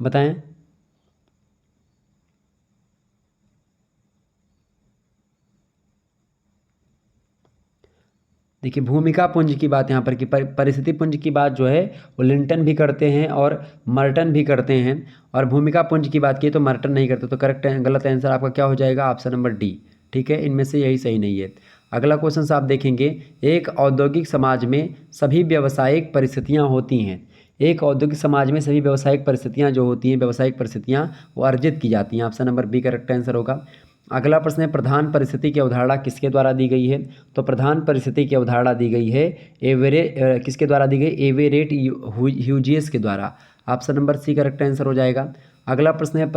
बताएं। देखिए भूमिका पुंज की बात यहाँ पर की परिस्थिति पुंज की बात जो है वो लिंटन भी करते हैं और मर्टन भी करते हैं, और भूमिका पुंज की बात की तो मर्टन नहीं करते। तो करेक्ट गलत आंसर आपका क्या हो जाएगा, ऑप्शन नंबर डी। ठीक है, इनमें से यही सही नहीं है। अगला क्वेश्चन आप देखेंगे, एक औद्योगिक समाज में सभी व्यावसायिक परिस्थितियाँ होती हैं। एक औद्योगिक समाज में सभी व्यावसायिक परिस्थितियाँ जो होती हैं, व्यावसायिक परिस्थितियाँ वो अर्जित की जाती हैं। Option number B correct answer होगा। अगला प्रश्न है, प्रधान परिस्थिति की अवधारणा किसके द्वारा दी गई है। तो प्रधान परिस्थिति की अवधारणा दी गई है किसके द्वारा दी गई, एवेरेट ह्यूजियस के द्वारा। Option number C correct answer हो जाएगा। अगला प्रश्न है,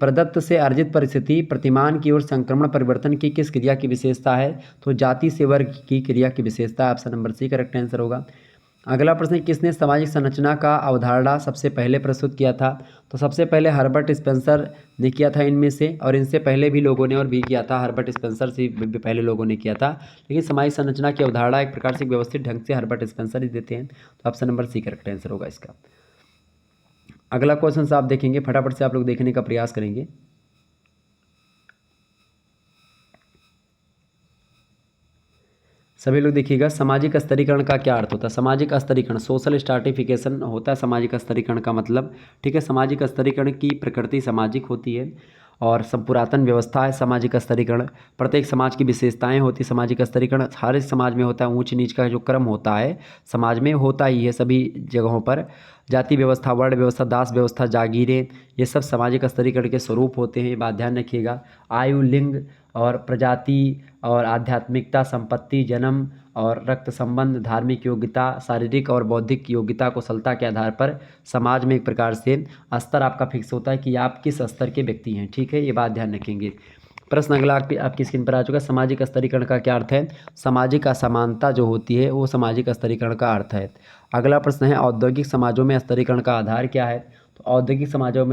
प्रदत्त से अर्जित परिस्थिति प्रतिमान की ओर संक्रमण परिवर्तन की किस क्रिया की विशेषता है। तो जाति से वर्ग की क्रिया की विशेषता। Option number C correct answer होगा। अगला प्रश्न, किसने सामाजिक संरचना का अवधारणा सबसे पहले प्रस्तुत किया था। तो सबसे पहले हर्बर्ट स्पेंसर ने किया था इनमें से, और इनसे पहले भी लोगों ने और भी किया था। हर्बर्ट स्पेंसर से भी पहले लोगों ने किया था, लेकिन सामाजिक संरचना की अवधारणा एक प्रकार से व्यवस्थित ढंग से हर्बर्ट स्पेंसर ही देते हैं। तो option number C correct answer होगा इसका। अगला क्वेश्चन आप देखेंगे, फटाफट से आप लोग देखने का प्रयास करेंगे। सभी लोग देखिएगा, सामाजिक स्तरीकरण का क्या अर्थ होता है। सामाजिक स्तरीकरण, सोशल स्ट्रैटिफिकेशन होता है सामाजिक स्तरीकरण का मतलब। ठीक है, सामाजिक स्तरीकरण की प्रकृति सामाजिक होती है और सब पुरातन व्यवस्था है सामाजिक स्तरीकरण। प्रत्येक समाज की विशेषताएं होती है सामाजिक स्तरीकरण। हर एक समाज में होता है, ऊंच नीच का जो क्रम होता है समाज में होता ही है सभी जगहों पर। जाति व्यवस्था, वर्ण व्यवस्था, दास व्यवस्था, जागीरें, ये सब सामाजिक स्तरीकरण के स्वरूप होते हैं, ये बात ध्यान रखिएगा। आयु, लिंग और प्रजाति और आध्यात्मिकता, संपत्ति, जन्म और रक्त संबंध, धार्मिक योग्यता, शारीरिक और बौद्धिक योग्यता, कुशलता के आधार पर समाज में एक प्रकार से स्तर आपका फिक्स होता है कि आप किस स्तर के व्यक्ति हैं। ठीक है, ये बात ध्यान रखेंगे। प्रश्न अगला आपकी स्क्रीन पर आ चुका है, सामाजिक स्तरीकरण का क्या अर्थ है। सामाजिक असमानता जो होती है वो सामाजिक स्तरीकरण का अर्थ है। अगला प्रश्न है, औद्योगिक समाजों में स्तरीकरण का आधार क्या है। तो औद्योगिक समाजों में